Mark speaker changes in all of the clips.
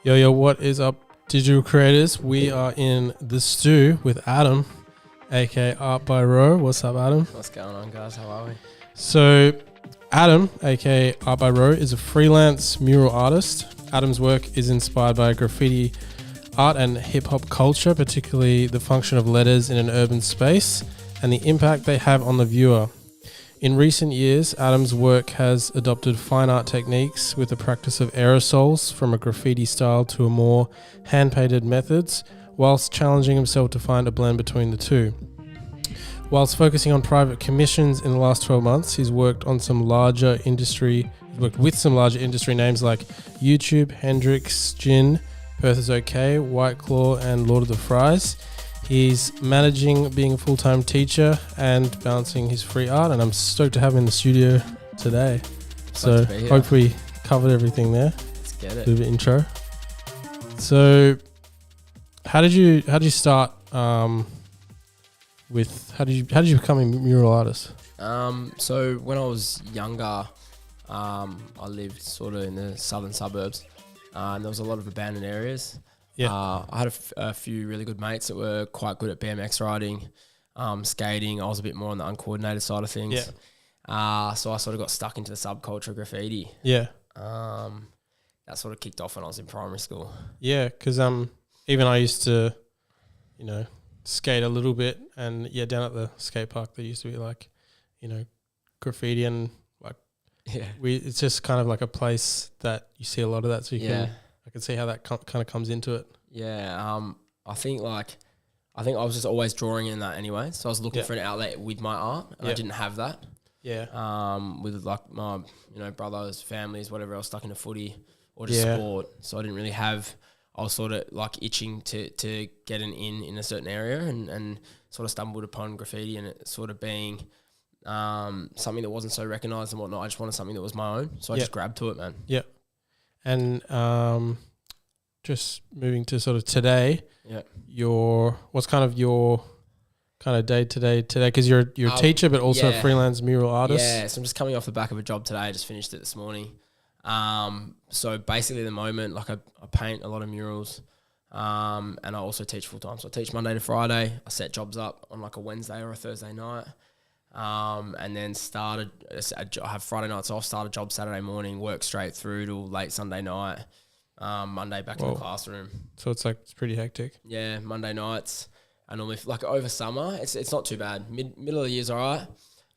Speaker 1: Yo, what is up, digital creators? We are in the stew with Adam, aka Art by Ro. What's up, Adam?
Speaker 2: What's going on, guys? How are we?
Speaker 1: So, Adam, aka Art by Ro, is a freelance mural artist. Adam's work is inspired by graffiti art and hip hop culture, particularly the function of letters in an urban space and the impact they have on the viewer. In recent years, Adam's work has adopted fine art techniques with the practice of aerosols from a graffiti style to a more hand-painted methods, whilst challenging himself to find a blend between the two. Whilst focusing on private commissions in the last 12 months, he's worked with some larger industry names like YouTube, Hendricks Gin, Perth is OK, WhiteClaw, and Lord of the Fries. He's managing being a full-time teacher and balancing his free art, and I'm stoked to have him in the studio today. So hope we covered everything there.
Speaker 2: Let's get it.
Speaker 1: A bit of intro. So how did you start with how did you become a mural artist?
Speaker 2: So when I was younger, I lived sort of in the southern suburbs, and there was a lot of abandoned areas. Yeah. I had a few really good mates that were quite good at BMX riding, skating. I was a bit more on the uncoordinated side of things. Yeah. So I sort of got stuck into the subculture of graffiti. Yeah. That sort of kicked off when I was in primary school.
Speaker 1: Yeah, because even I used to, skate a little bit, and down at the skate park there used to be like, graffiti and like it's just kind of like a place that you see a lot of that, so I can see how that kind of comes into it.
Speaker 2: Yeah, I think I was just always drawing in that anyway. So I was looking for an outlet with my art, and I didn't have that. Yeah. With like my brothers, families, whatever else, stuck into footy or just sport. So I didn't really have. I was sort of like itching to get an in a certain area, and sort of stumbled upon graffiti and it sort of being something that wasn't so recognised and whatnot. I just wanted something that was my own, so I just grabbed to it, man.
Speaker 1: Yeah. And just moving to sort of today, what's kind of your kind of day today? Because you're a teacher, but also a freelance mural artist.
Speaker 2: Yeah, so I'm just coming off the back of a job today. I just finished it this morning. So basically, at the moment, like I paint a lot of murals, and I also teach full time. So I teach Monday to Friday. I set jobs up on like a Wednesday or a Thursday night. And then I have Friday nights off, start a job Saturday morning, work straight through till late Sunday night, Monday back in the classroom.
Speaker 1: So it's pretty hectic.
Speaker 2: Yeah, Monday nights. And normally like over summer, it's not too bad. Middle of the year's all right.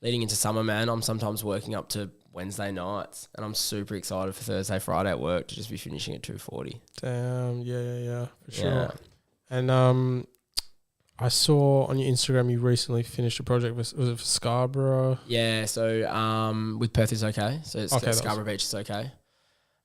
Speaker 2: Leading into summer, man, I'm sometimes working up to Wednesday nights, and I'm super excited for Thursday, Friday at work to just be finishing at 2:40.
Speaker 1: Damn, yeah, for sure. Yeah. And I saw on your Instagram you recently finished a project. Was it for Scarborough?
Speaker 2: Yeah, so with Perth is okay. So it's Scarborough Beach is okay.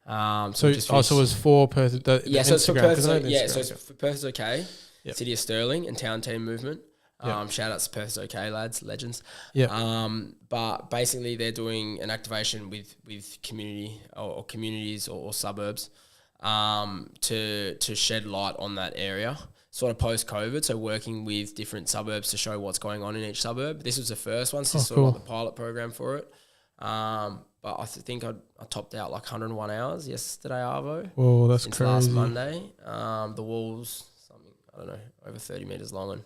Speaker 1: So it was for Perth.
Speaker 2: So it's for Perth. So it's for Perth is okay. Yep. City of Stirling and Town Team Movement. Shout out to Perth is okay, lads, legends. Yeah. But basically they're doing an activation with community or communities or suburbs, to shed light on that area. Sort of post-COVID, so working with different suburbs to show what's going on in each suburb. This was the first one, so sort of like the pilot program for it. But I think I topped out like 101 hours yesterday, Arvo.
Speaker 1: Oh, that's
Speaker 2: since
Speaker 1: crazy.
Speaker 2: Last Monday. The wall's something, I don't know, over 30 metres long.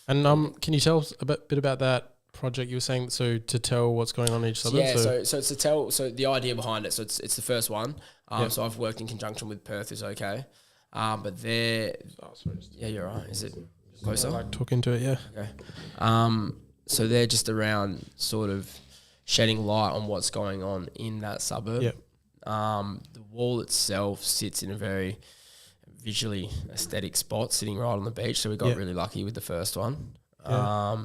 Speaker 1: And can you tell us a bit about that project you were saying, so to tell what's going on in each suburb?
Speaker 2: Yeah, so it's to tell, so the idea behind it, so it's the first one. So I've worked in conjunction with Perth is okay. But they're... Oh, sorry. Yeah, you're right. Is it closer?
Speaker 1: Like talking to it, yeah.
Speaker 2: Okay. So they're just around sort of shedding light on what's going on in that suburb. Yep. The wall itself sits in a very visually aesthetic spot, sitting right on the beach. So we got really lucky with the first one. Yeah.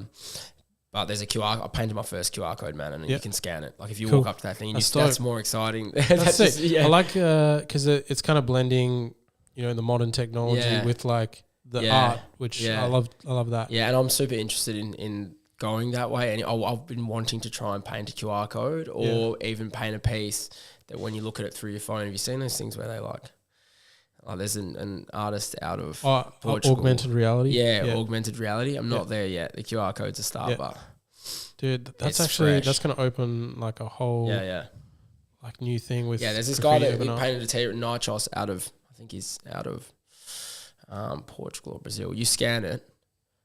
Speaker 2: But there's a QR. I painted my first QR code, man, and you can scan it. Like if you walk up to that thing, that's more exciting.
Speaker 1: That's sick. I like because it's kind of blending, the modern technology with like the art, which I love that.
Speaker 2: Yeah, and I'm super interested in going that way. And I've been wanting to try and paint a QR code or even paint a piece that when you look at it through your phone, have you seen those things where they like there's an artist out of Portugal.
Speaker 1: Augmented reality?
Speaker 2: Yeah, augmented reality. I'm not there yet. The QR code's a start, but...
Speaker 1: Dude, that's going to open like a whole like new thing with
Speaker 2: there's this guy that he painted a T-Nitros out of, I I think he's out of Portugal or Brazil. You scan it,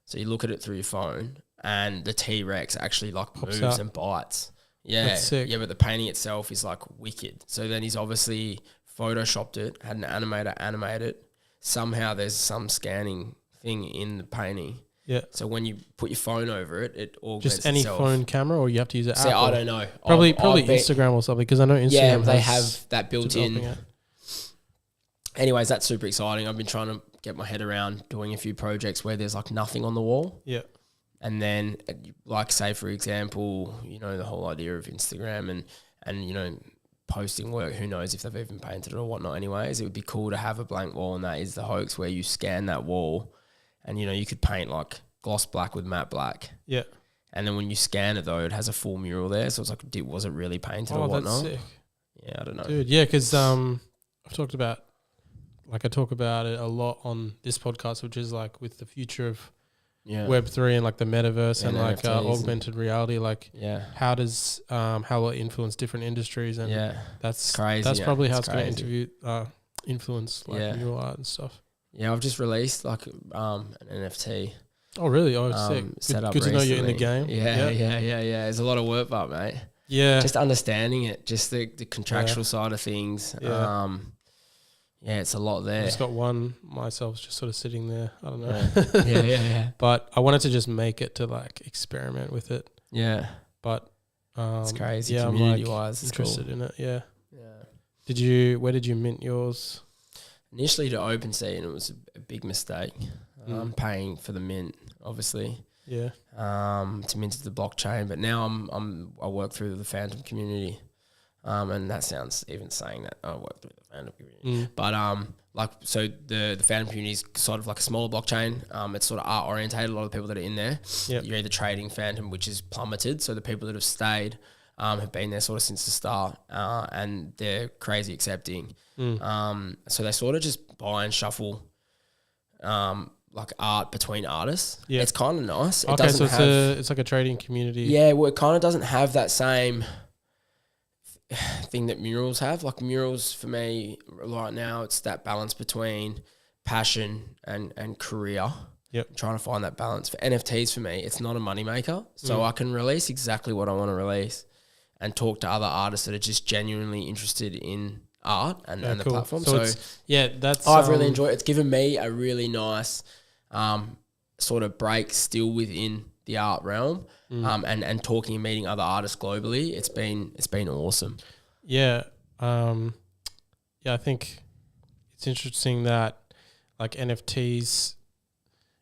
Speaker 2: so you look at it through your phone, and the T-Rex actually like
Speaker 1: Pops
Speaker 2: moves
Speaker 1: out.
Speaker 2: and bites. Yeah,
Speaker 1: That's sick.
Speaker 2: yeah, but the painting itself is like wicked. So then he's obviously photoshopped it, had an animator animate it. Somehow there's some scanning thing in the painting.
Speaker 1: Yeah.
Speaker 2: So when you put your phone over it, it augments
Speaker 1: Just any
Speaker 2: itself.
Speaker 1: phone camera, or you have to use an app?
Speaker 2: I don't know.
Speaker 1: Probably Instagram or something, because I know Instagram.
Speaker 2: Yeah, they have that built in.
Speaker 1: It.
Speaker 2: Anyways, that's super exciting. I've been trying to get my head around doing a few projects where there's like nothing on the wall.
Speaker 1: Yeah.
Speaker 2: And then, like, say, for example, you know, the whole idea of Instagram and you know, posting work, who knows if they've even painted it or whatnot anyways. It would be cool to have a blank wall, and that is the hoax, where you scan that wall and, you know, you could paint like gloss black with matte black.
Speaker 1: Yeah.
Speaker 2: And then when you scan it, though, it has a full mural there. So it's like, was it really painted or whatnot?
Speaker 1: That's sick.
Speaker 2: Yeah, I don't know.
Speaker 1: Dude, yeah, because I've talked about, like I talk about it a lot on this podcast, which is like with the future of Web3 and like the metaverse and like augmented reality, like how does how will it influence different industries, and that's crazy. That's probably how it's going to influence like mural art and stuff. Yeah,
Speaker 2: I've just released like an NFT.
Speaker 1: Oh really? Oh, sick. Good to know you're in the game.
Speaker 2: Yeah. There's a lot of work, but mate.
Speaker 1: Yeah.
Speaker 2: Just understanding it, just the contractual side of things. Yeah, it's a lot there.
Speaker 1: I just got one myself, just sort of sitting there. I don't know.
Speaker 2: Yeah.
Speaker 1: But I wanted to just make it to like experiment with it.
Speaker 2: Yeah.
Speaker 1: But
Speaker 2: it's crazy.
Speaker 1: Yeah,
Speaker 2: community
Speaker 1: I'm like
Speaker 2: wise,
Speaker 1: interested
Speaker 2: cool.
Speaker 1: in it. Yeah.
Speaker 2: Yeah.
Speaker 1: Where did you mint yours?
Speaker 2: Initially to OpenSea, and it was a big mistake. Paying for the mint, obviously.
Speaker 1: Yeah.
Speaker 2: To mint the blockchain, but now I work through the Phantom community. And that sounds even saying that I work through the Phantom community. But like, so the Phantom community is sort of like a smaller blockchain. It's sort of art orientated. A lot of the people that are in there, you're either trading Phantom, which is plummeted. So the people that have stayed have been there sort of since the start, and they're crazy accepting. So they sort of just buy and shuffle like art between artists. Yeah. It's kind of nice.
Speaker 1: Okay, so it's like a trading community.
Speaker 2: Yeah, well, it kind of doesn't have that same thing that murals have. Like murals for me right now, it's that balance between passion and career.
Speaker 1: Yep.
Speaker 2: Trying to find that balance. For NFTs for me, it's not a moneymaker. So I can release exactly what I want to release and talk to other artists that are just genuinely interested in art and the platform. So
Speaker 1: that's
Speaker 2: I've really enjoyed it. It's given me a really nice sort of break still within the art realm. And talking and meeting other artists globally, it's been awesome.
Speaker 1: Yeah. I think it's interesting that like NFTs,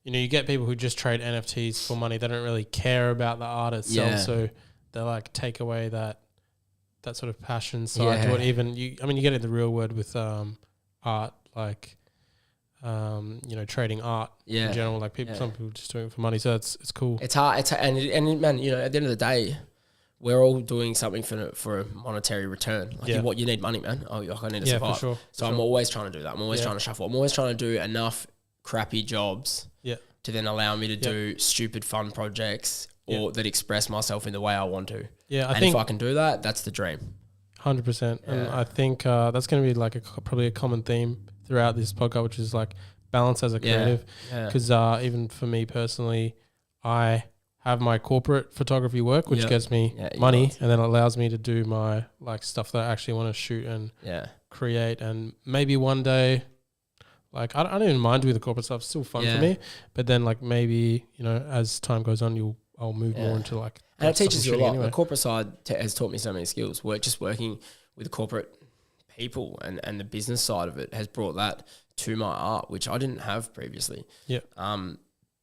Speaker 1: you know, you get people who just trade NFTs for money. They don't really care about the art itself. Yeah. So they like take away that sort of passion side to it. Even you get it in the real world with art, like you know, trading art in general. Like some people just doing it for money. So it's cool.
Speaker 2: It's hard. And man, you know, at the end of the day, we're all doing something for a monetary return. Like you need money, man. I need to survive.
Speaker 1: For sure.
Speaker 2: So I'm always trying to do that. I'm always trying to shuffle. I'm always trying to do enough crappy jobs to then allow me to do stupid fun projects or that express myself in the way I want to.
Speaker 1: Yeah,
Speaker 2: I think if I can do that, that's the dream.
Speaker 1: 100%. And I think that's going to be like probably a common theme throughout this podcast, which is like balance as a creative. Because even for me personally, I have my corporate photography work, which gets me money, and then allows me to do my like stuff that I actually want to shoot and create. And maybe one day, like I don't even mind doing the corporate stuff; it's still fun for me. But then, like maybe, you know, as time goes on, I'll move more into like.
Speaker 2: And it teaches you a lot. Anyway. The corporate side has taught me so many skills. Just working with corporate people and the business side of it has brought that to my art, which I didn't have previously.
Speaker 1: Yeah.
Speaker 2: And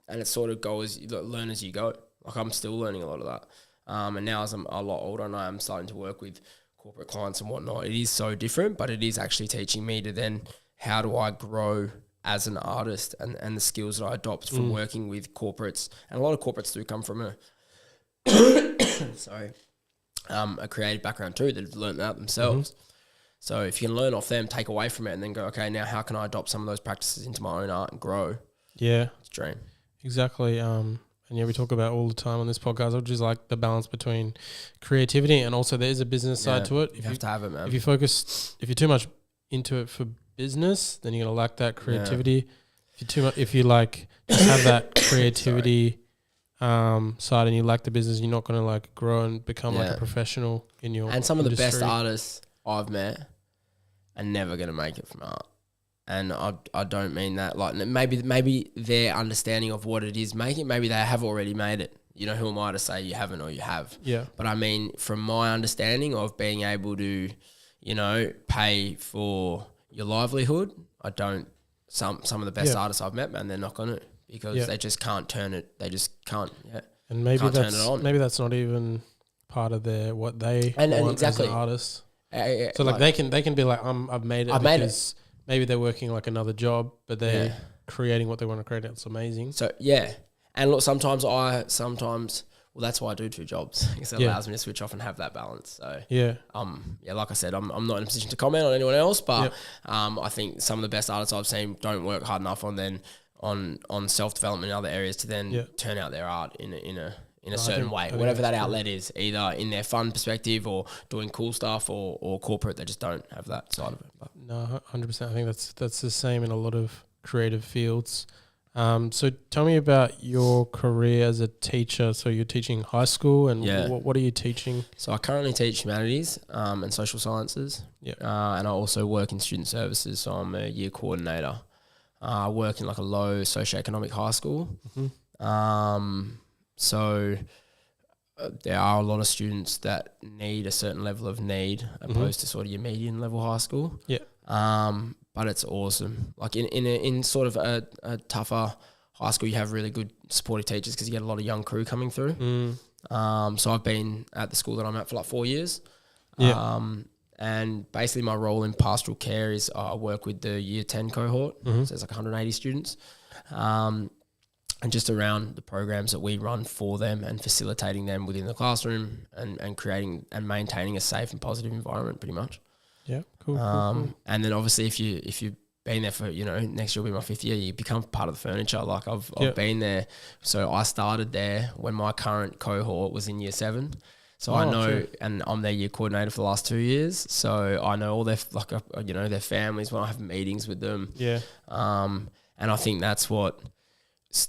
Speaker 2: it sort of learn as you go. Like I'm still learning a lot of that. And now as I'm a lot older and I am starting to work with corporate clients and whatnot, it is so different, but it is actually teaching me to then how do I grow as an artist and the skills that I adopt from working with corporates. And a lot of corporates do come from a creative background too. They've learned that themselves. So if you can learn off them, take away from it, and then go, okay, now how can I adopt some of those practices into my own art and grow? Yeah. It's a dream.
Speaker 1: Exactly. And we talk about all the time on this podcast, which is like the balance between creativity and also there is a business side to it.
Speaker 2: You have to have it, man.
Speaker 1: If you're too much into it for business, then you're gonna lack that creativity. If you like just have that creativity side and you lack the business, you're not gonna like grow and become like a professional in your
Speaker 2: And some
Speaker 1: industry.
Speaker 2: of the best artists I've met are never gonna make it from art. And I don't mean that like maybe their understanding of what it is making, maybe they have already made it. You know, who am I to say you haven't or you have?
Speaker 1: Yeah.
Speaker 2: But I mean, from my understanding of being able to, you know, pay for your livelihood, I don't. Some of the best artists I've met, man, they're not going to because they just can't turn it. They just can't. Yeah.
Speaker 1: And maybe that's not even part of what they want
Speaker 2: exactly.
Speaker 1: as an artist. So like they can be like, I've made it because maybe they're working like another job, but they're creating what they want to create. It's amazing.
Speaker 2: So and look, sometimes that's why I do 2 jobs because it allows me to switch off and have that balance. So like I said, I'm not in a position to comment on anyone else, but I think some of the best artists I've seen don't work hard enough on self-development in other areas to then turn out their art in a certain way, whatever that outlet is, either in their fun perspective or doing cool stuff or corporate. They just don't have that side of it. But.
Speaker 1: No, 100%. I think that's the same in a lot of creative fields. So tell me about your career as a teacher. So you're teaching high school, and what are you teaching?
Speaker 2: So I currently teach humanities and social sciences, and I also work in student services. So I'm a year coordinator. I work in like a low socioeconomic high school. So there are a lot of students that need a certain level of need opposed to sort of your median level high school. But it's awesome. Like in sort of a tougher high school, you have really good supportive teachers because you get a lot of young crew coming through. So I've been at the school that I'm at for like 4 years. And basically my role in pastoral care is I work with the year 10 cohort. So it's like 180 students. And just around the programs that we run for them and facilitating them within the classroom and creating and maintaining a safe and positive environment pretty much.
Speaker 1: Yeah, cool.
Speaker 2: And then obviously if you've been there for, next year will be my 5th year, you become part of the furniture. Like I've been there. So I started there when my current cohort was in year 7. So I know, and I'm their year coordinator for the last 2 years. So I know all their, their families when I have meetings with them. Yeah. And I think that's what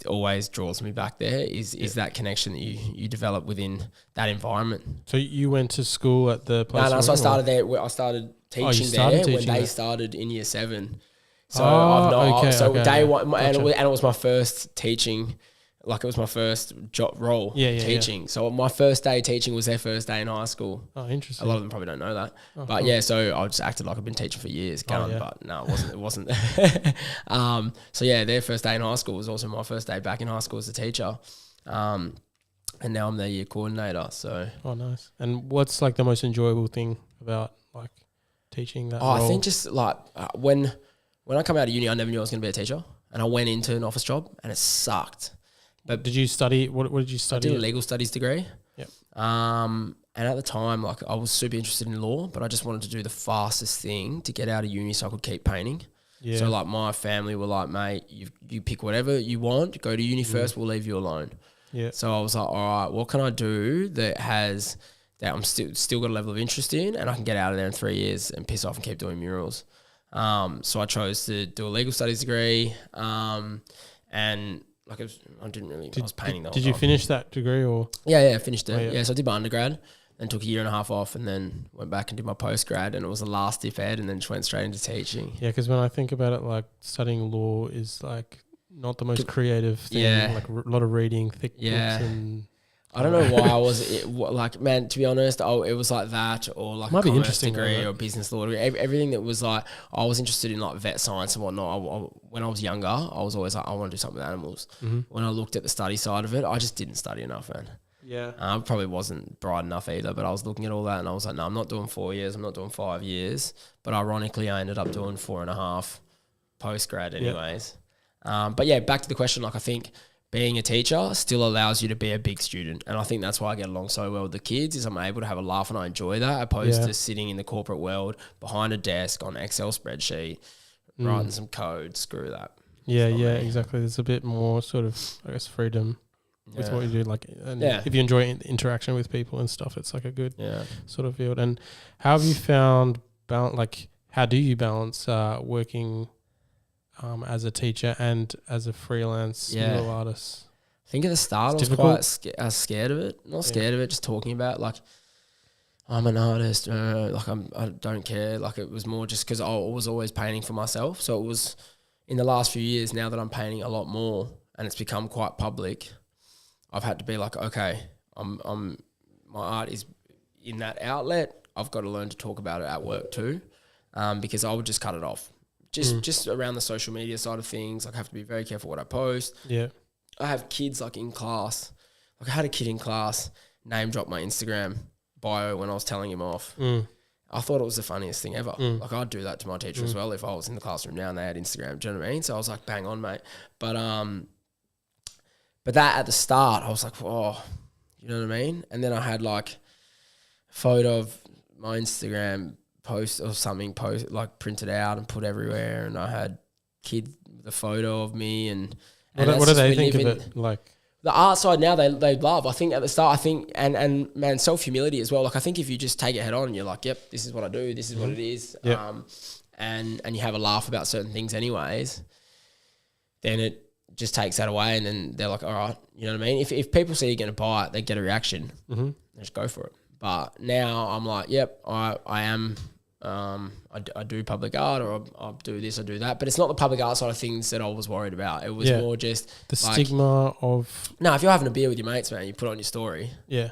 Speaker 2: always draws me back there is that connection that you develop within that environment. So you went to school at the place? No, so I started there. I started teaching when they started in year 7. So day one, and it was my first teaching. Like it was my first job role teaching. Yeah. So my first day teaching was their first day in high school. Oh, interesting. A lot of them probably don't know that. But cool. So I just acted like I've been teaching for years. But no, it wasn't. So their first day in high school was also my first day back in high school as a teacher. And now I'm their year coordinator. So. Oh, nice. And what's like the most enjoyable thing about like teaching that role? I think just like when I come out of uni, I never knew I was going to be a teacher. And I went into an office job and it sucked. But did you study? What did you study? I did a legal studies degree. Yep. And at the time, like I was super interested in law, but I just wanted to do the fastest thing to get out of uni so I could keep painting. Yeah. So like my family were like, mate, you pick whatever you want. Go to uni first. We'll leave you alone. Yeah. So I was like, all right, what can I do that I'm still got a level of interest in, and I can get out of there in 3 years and piss off and keep doing murals. So I chose to do a legal studies degree, and. Like I was painting the whole time. Did you finish that degree or? Yeah, I finished it. Yeah, so I did my undergrad, then took a year and a half off, and then went back and did my postgrad, and it was the last if ed, and then just went straight into teaching. Yeah, because when I think about it, like studying law is like not the most creative thing. Yeah. Like a lot of reading, thick books and... I don't know why I was like, man, to be honest, it was like that or like a commerce degree or business law degree. Everything that was like, I was interested in like vet science and whatnot. When I was younger, I was always like, I want to do something with animals. Mm-hmm. When I looked at the study side of it, I just didn't study enough, man. Yeah. I probably wasn't bright enough either, but I was looking at all that and I was like, no, I'm not doing 4 years. I'm not doing 5 years. But ironically, I ended up doing 4.5 post-grad anyways. Yep. But back to the question, like I think... being a teacher still allows you to be a big student. And I think that's why I get along so well with the kids is I'm able to have a laugh and I enjoy that opposed to sitting in the corporate world behind a desk on Excel spreadsheet, writing some code. Screw that. Yeah, exactly. There's a bit more sort of, I guess, freedom with what you do. Like, if you enjoy interaction with people and stuff, it's like a good sort of field. And how have you found
Speaker 1: how do you balance working as a teacher and as a freelance mural artist?
Speaker 2: I think at the start I was quite scared of it. Not scared of it, just talking about like, I'm an artist, like I don't care. Like it was more just because I was always painting for myself. So it was in the last few years, now that I'm painting a lot more and it's become quite public, I've had to be like, okay, my art is in that outlet. I've got to learn to talk about it at work too, because I would just cut it off. Just around the social media side of things, like I have to be very careful what I post.
Speaker 1: Yeah,
Speaker 2: I have kids like in class. Like I had a kid in class name drop my Instagram bio when I was telling him off. I thought it was the funniest thing ever. Like I'd do that to my teacher as well if I was in the classroom now and they had Instagram. Do you know what I mean? So I was like, bang on, mate. But that at the start, I was like, oh, you know what I mean? And then I had like a photo of my Instagram post or something like printed out and put everywhere, and I had the photo of me and
Speaker 1: what do they think of it? Like
Speaker 2: the art side now they love. I think at the start, I think and man, self-humility as well. Like I think if you just take it head on and you're like, yep, this is what I do, this is what it is, and you have a laugh about certain things anyways, then it just takes that away, and then they're like, all right, you know what I mean? If people see you're going to buy it, they get a reaction, just go for it. But now I'm like, yep, I am. I do public art, or I do this, I do that, but it's not the public art side of things that I was worried about. It was more just
Speaker 1: the stigma of.
Speaker 2: No, if you're having a beer with your mates, man, you put it on your story.
Speaker 1: Yeah.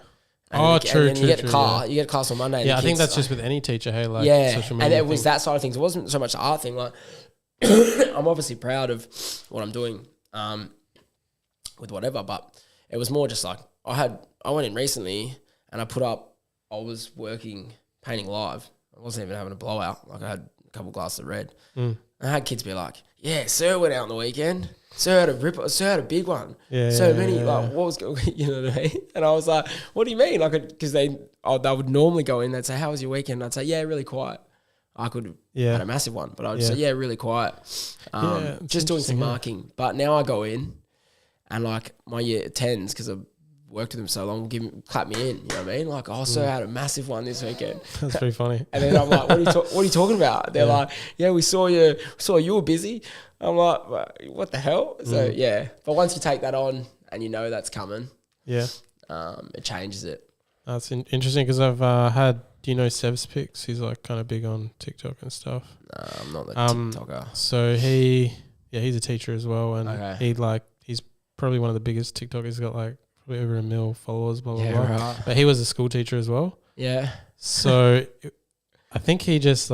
Speaker 2: True. And then you get the car. You get class on Monday.
Speaker 1: Yeah, I think that's just with any teacher. Hey, like social media.
Speaker 2: And it was that side of things. It wasn't so much the art thing. Like, I'm obviously proud of what I'm doing, with whatever, but it was more just like I went in recently and I put up. I was working painting live. I wasn't even having a blowout. Like I had a couple glasses of red. And I had kids be like, yeah, Sir went out on the weekend. Sir had a ripper. Sir had a big one. Like, what was going, you know what I mean? And I was like, what do you mean? Like, because they would normally go in, they'd say, how was your weekend? And I'd say, yeah, really quiet. I could have had a massive one, but I would say, yeah, really quiet. Just doing some marking. But now I go in and like my year 10s, because I've worked with them so long, clap me in, you know what I mean? Like, oh, Sir had a massive one this weekend.
Speaker 1: That's pretty funny.
Speaker 2: And then I'm like, what are you talking about? They're like, yeah, we saw you were busy. I'm like, what the hell? So yeah, but once you take that on and you know that's coming, it changes it. That's
Speaker 1: interesting, because I've do you know Sev's Pics? He's like kind of big on TikTok and stuff.
Speaker 2: No, I'm not the TikToker.
Speaker 1: So he's a teacher as well, and he's probably one of the biggest TikTokers. He's got like probably over 1 million followers, blah blah blah. Right. But he was a school teacher as well.
Speaker 2: Yeah.
Speaker 1: So I think he just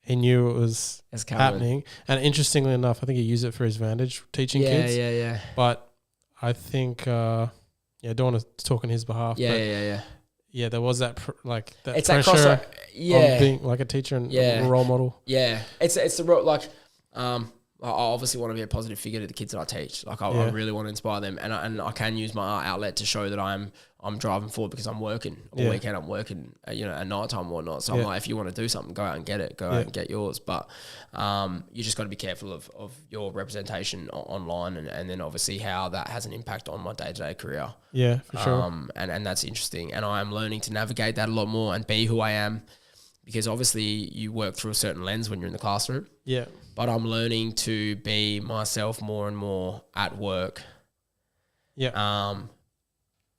Speaker 1: he knew it was happening, and interestingly enough, I think he used it for his advantage teaching kids.
Speaker 2: Yeah.
Speaker 1: But I think I don't want to talk on his behalf. Yeah, there was that that
Speaker 2: it's
Speaker 1: pressure
Speaker 2: that
Speaker 1: on being like a teacher and a role model.
Speaker 2: Yeah, it's the I obviously want to be a positive figure to the kids that I teach. Like I really want to inspire them, and I can use my art outlet to show that I'm driving forward, because I'm working all weekend. I'm working, at night time and whatnot. So I'm like, if you want to do something, go out and get it. Go out and get yours. But you just got to be careful of your representation online, and then obviously how that has an impact on my day-to-day career.
Speaker 1: Yeah, for sure.
Speaker 2: And that's interesting. And I am learning to navigate that a lot more and be who I am, because obviously you work through a certain lens when you're in the classroom.
Speaker 1: Yeah.
Speaker 2: But I'm learning to be myself more and more at work.
Speaker 1: Yeah.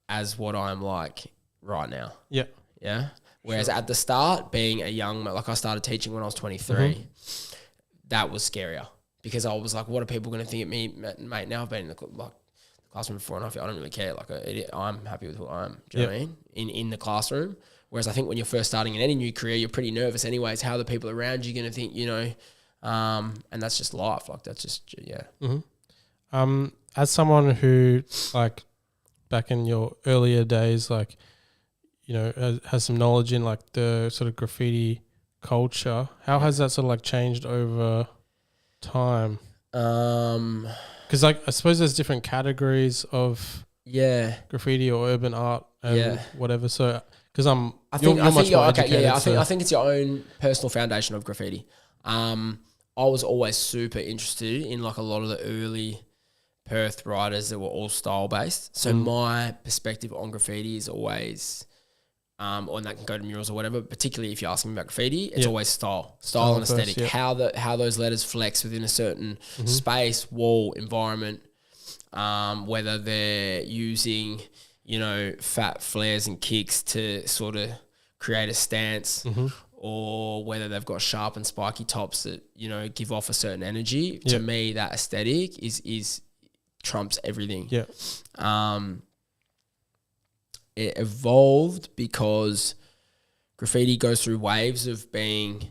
Speaker 2: As what I'm like right now.
Speaker 1: Yeah.
Speaker 2: Yeah. Whereas at the start, being a young, like I started teaching when I was 23, that was scarier, because I was like, what are people going to think of me? Mate, now I've been in the classroom for 4.5 years. I don't really care. Like I'm happy with who I am. Do you know what I mean? In the classroom. Whereas I think when you're first starting in any new career, you're pretty nervous anyways. How are the people around you going to think, and that's just life. Like that's just,
Speaker 1: as someone who back in your earlier days, has some knowledge in the sort of graffiti culture, how has that sort of changed over time? Because I suppose there's different categories of graffiti or urban art and whatever. So because I think it's your own personal foundation of graffiti. I was always super interested in a lot of the early Perth writers that were all style based. So my perspective on graffiti is always
Speaker 2: or that can go to murals or whatever. Particularly if you're asking me about graffiti, it's always style and aesthetic.
Speaker 1: First,
Speaker 2: how those letters flex within a certain space, wall, environment. Whether they're using, fat flares and kicks to sort of create a stance, or whether they've got sharp and spiky tops that give off a certain energy. To me, that aesthetic is trumps everything. It evolved because graffiti goes through waves of being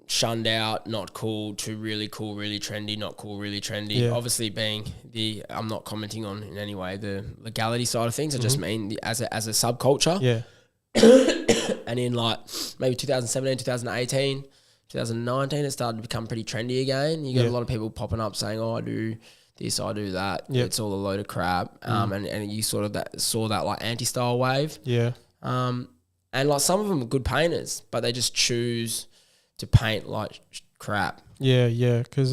Speaker 2: shunned out, not cool, to really cool, really trendy, not cool, really trendy. Obviously being I'm not commenting on in any way the legality side of things. I just mean as a subculture. And in like maybe 2017, 2018, 2019, it started to become pretty trendy again. You got a lot of people popping up saying, "Oh, I do this, I do that." It's all a load of crap. And you sort of saw that like anti-style wave. And like some of them are good painters, but they just choose to paint like crap.
Speaker 1: Because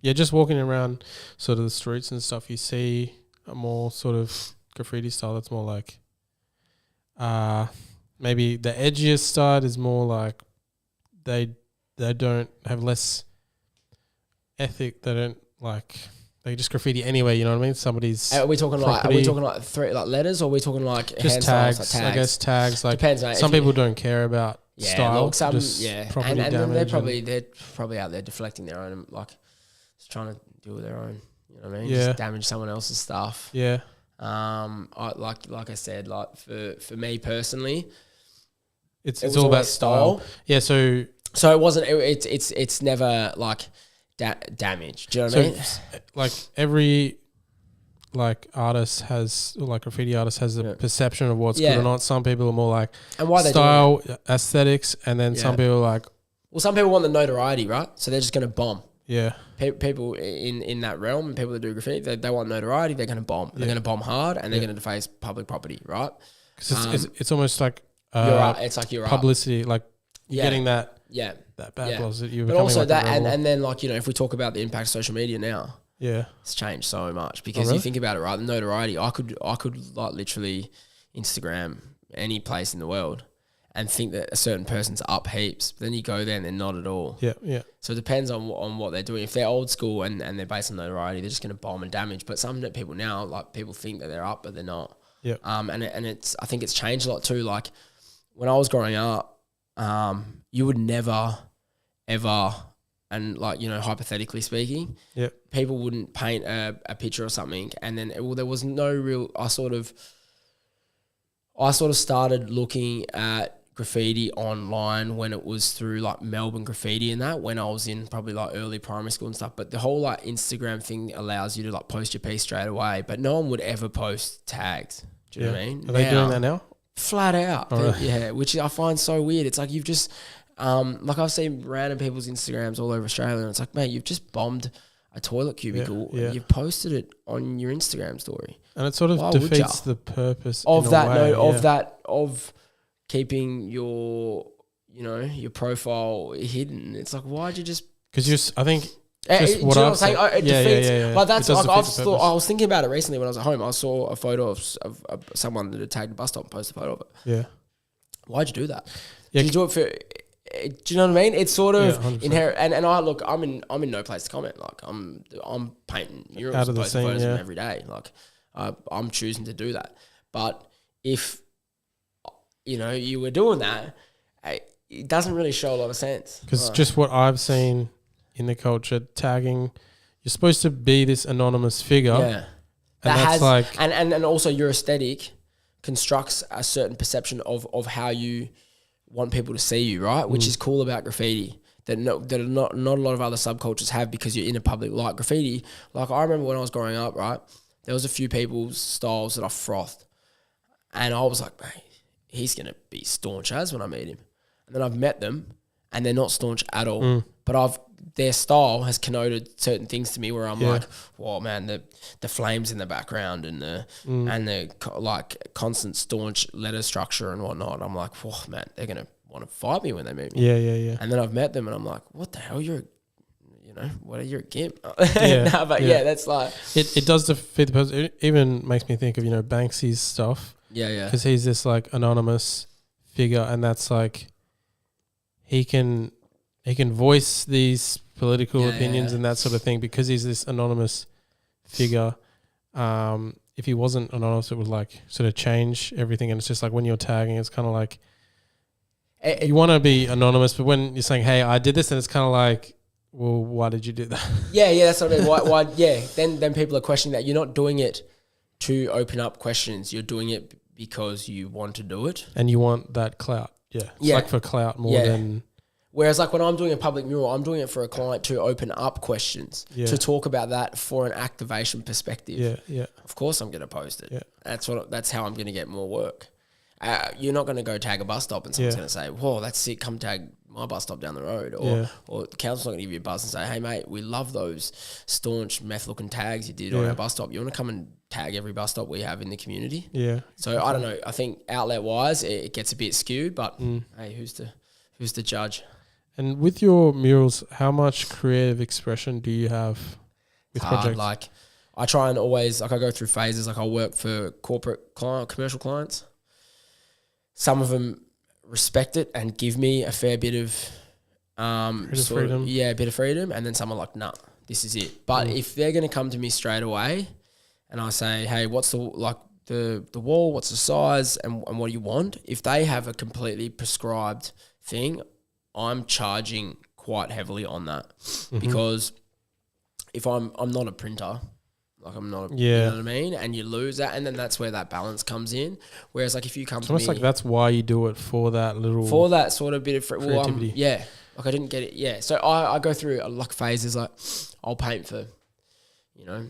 Speaker 1: just walking around sort of the streets and stuff, you see a more sort of graffiti style that's more like maybe the edgiest side is more like they don't have less ethic. They don't like, they just graffiti anyway, you know what I mean? Somebody's
Speaker 2: Are we talking like three like letters, or are we talking like
Speaker 1: just
Speaker 2: hand
Speaker 1: tags,
Speaker 2: styles, like tags?
Speaker 1: I guess tags. Like
Speaker 2: depends, mate.
Speaker 1: Some people don't care about style.
Speaker 2: Look, some,
Speaker 1: property
Speaker 2: and
Speaker 1: damage.
Speaker 2: they're probably out there deflecting their own, like just trying to deal with their own. You know what I mean? Just damage someone else's stuff. Like I said, like for me personally,
Speaker 1: it's all about style. So
Speaker 2: it wasn't. It's never like damage. Do you know what I mean?
Speaker 1: Like every artist has, like graffiti artist has a perception of what's good or not. Some people are more like
Speaker 2: and why
Speaker 1: style, aesthetics, and then some people are like,
Speaker 2: well, some people want the notoriety, right? So they're just going to bomb.
Speaker 1: People
Speaker 2: in that realm, and people that do graffiti, they want notoriety. They're going to bomb. They're going to bomb hard, and they're going to deface public property, right?
Speaker 1: Because it's almost like
Speaker 2: you're right. It's like you're
Speaker 1: publicity, like you're getting that that bad buzz that you're. But also
Speaker 2: like that, and then like if we talk about the impact of social media now, it's changed so much because you think about it, right? The notoriety, I could like literally Instagram any place in the world and think that a certain person's up heaps. But then you go there and they're not at all. So it depends on what they're doing. If they're old school and they're based on notoriety, they're just going to bomb and damage. But some people now, like people think that they're up, but they're not. And it's, I think it's changed a lot too. Like when I was growing up, you would never, ever, and like, hypothetically speaking, people wouldn't paint a picture or something. And then, there was no real, I sort of started looking at graffiti online when it was through like Melbourne Graffiti and that, when I was in probably like early primary school and stuff. But the whole like Instagram thing allows you to like post your piece straight away, but no one would ever post tags. Do you know what I mean?
Speaker 1: Are they doing that now?
Speaker 2: Flat out. Which I find so weird. It's like you've just, like I've seen random people's Instagrams all over Australia and it's like, mate, you've just bombed a toilet cubicle. You've posted it on your Instagram story.
Speaker 1: And it sort of defeats the purpose
Speaker 2: of that, of keeping your, your profile hidden. It's like, why'd you just...
Speaker 1: Because I think...
Speaker 2: Just what I'm saying, it defeats. Like that's like I was thinking about it recently when I was at home. I saw a photo of someone that had tagged the bus stop and posted a photo of it. Why'd you do that? Did you do it for? Do you know what I mean? It's sort of inherent. And I look, I'm in no place to comment. Like I'm painting murals, posting photos of them every day. Like I'm choosing to do that. But if you were doing that, it doesn't really show a lot of sense.
Speaker 1: Because just what I've seen in the culture, tagging, you're supposed to be this anonymous figure.
Speaker 2: And that's like, and also your aesthetic constructs a certain perception of how you want people to see you, right? Which is cool about graffiti that not a lot of other subcultures have, because you're in a public light. Graffiti, like I remember when I was growing up, right, there was a few people's styles that I frothed, and I was like, mate, he's gonna be staunch as when I meet him, and then I've met them and they're not staunch at all, but their style has connoted certain things to me where I'm like, well, man, the flames in the background and the like constant staunch letter structure and whatnot. I'm like, whoa, man, they're gonna want to fight me when they meet
Speaker 1: me.
Speaker 2: And then I've met them and I'm like, what the hell? You're a gimp. That's like
Speaker 1: it does defeat the purpose. It even makes me think of Banksy's stuff.
Speaker 2: Yeah.
Speaker 1: Because he's this like anonymous figure, and that's like he can voice these political opinions and that sort of thing because he's this anonymous figure. If he wasn't anonymous, it would like sort of change everything. And it's just like when you're tagging, it's kind of like you want to be anonymous, but when you're saying, "Hey, I did this," and it's kind of like, well, why did you do that?
Speaker 2: Yeah, that's what I mean. Why? Yeah, then people are questioning that. You're not doing it to open up questions. You're doing it because you want to do it.
Speaker 1: And you want that clout. Yeah. It's like for clout more than...
Speaker 2: Whereas like when I'm doing a public mural, I'm doing it for a client to open up questions, to talk about that for an activation perspective.
Speaker 1: Yeah.
Speaker 2: Of course I'm going to post it.
Speaker 1: Yeah.
Speaker 2: That's how I'm going to get more work. You're not going to go tag a bus stop and someone's going to say, whoa, that's sick, come tag my bus stop down the road. Or the council's not going to give you a buzz and say, hey, mate, we love those staunch meth-looking tags you did on our bus stop. You want to come and tag every bus stop we have in the community?
Speaker 1: Yeah.
Speaker 2: So I don't know. I think outlet-wise, it gets a bit skewed, but hey, who's the judge?
Speaker 1: And with your murals, how much creative expression do you have with projects?
Speaker 2: Like I try and always, like I go through phases, like I'll work for commercial clients. Some of them respect it and give me a fair bit of
Speaker 1: freedom.
Speaker 2: A bit of freedom. And then some are like, nah, this is it. But if they're going to come to me straight away and I say, hey, what's the wall, what's the size and what do you want? If they have a completely prescribed thing, I'm charging quite heavily on that because if I'm not a printer, like I'm not, you know what I mean? And you lose that, and then that's where that balance comes in. Whereas like if you come to me...
Speaker 1: It's almost like that's why you do it, for that little...
Speaker 2: For that sort of bit of
Speaker 1: creativity.
Speaker 2: Like I didn't get it, So I go through like phases, like I'll paint for,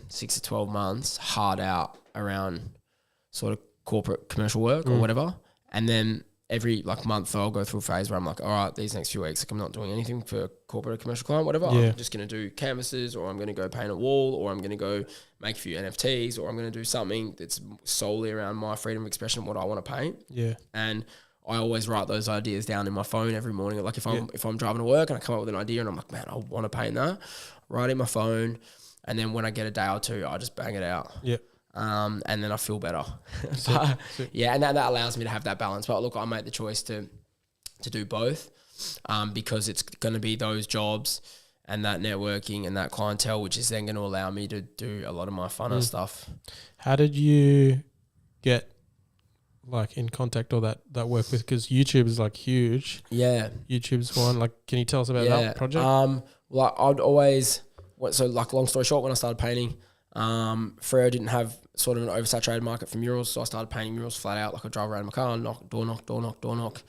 Speaker 2: 6 to 12 months, hard out around sort of corporate commercial work or whatever. And then every like month I'll go through a phase where I'm like, all right, these next few weeks, like I'm not doing anything for corporate or commercial client, whatever. I'm just going to do canvases, or I'm going to go paint a wall, or I'm going to go make a few NFTs, or I'm going to do something that's solely around my freedom of expression, what I want to paint.
Speaker 1: Yeah.
Speaker 2: And I always write those ideas down in my phone every morning. Like if I'm driving to work and I come up with an idea and I'm like, man, I want to paint that, write it in my phone. And then when I get a day or two, I just bang it out.
Speaker 1: Yeah.
Speaker 2: And then I feel better. And that allows me to have that balance. But look, I made the choice to do both because it's going to be those jobs and that networking and that clientele, which is then going to allow me to do a lot of my funner stuff.
Speaker 1: How did you get like in contact or that work with? Because YouTube is like huge.
Speaker 2: Yeah.
Speaker 1: YouTube's one. Like, can you tell us about that project?
Speaker 2: Like I'd always, so like long story short, when I started painting, Freo didn't have sort of an oversaturated market for murals, so I started painting murals flat out. Like I drive around in my car, door knock.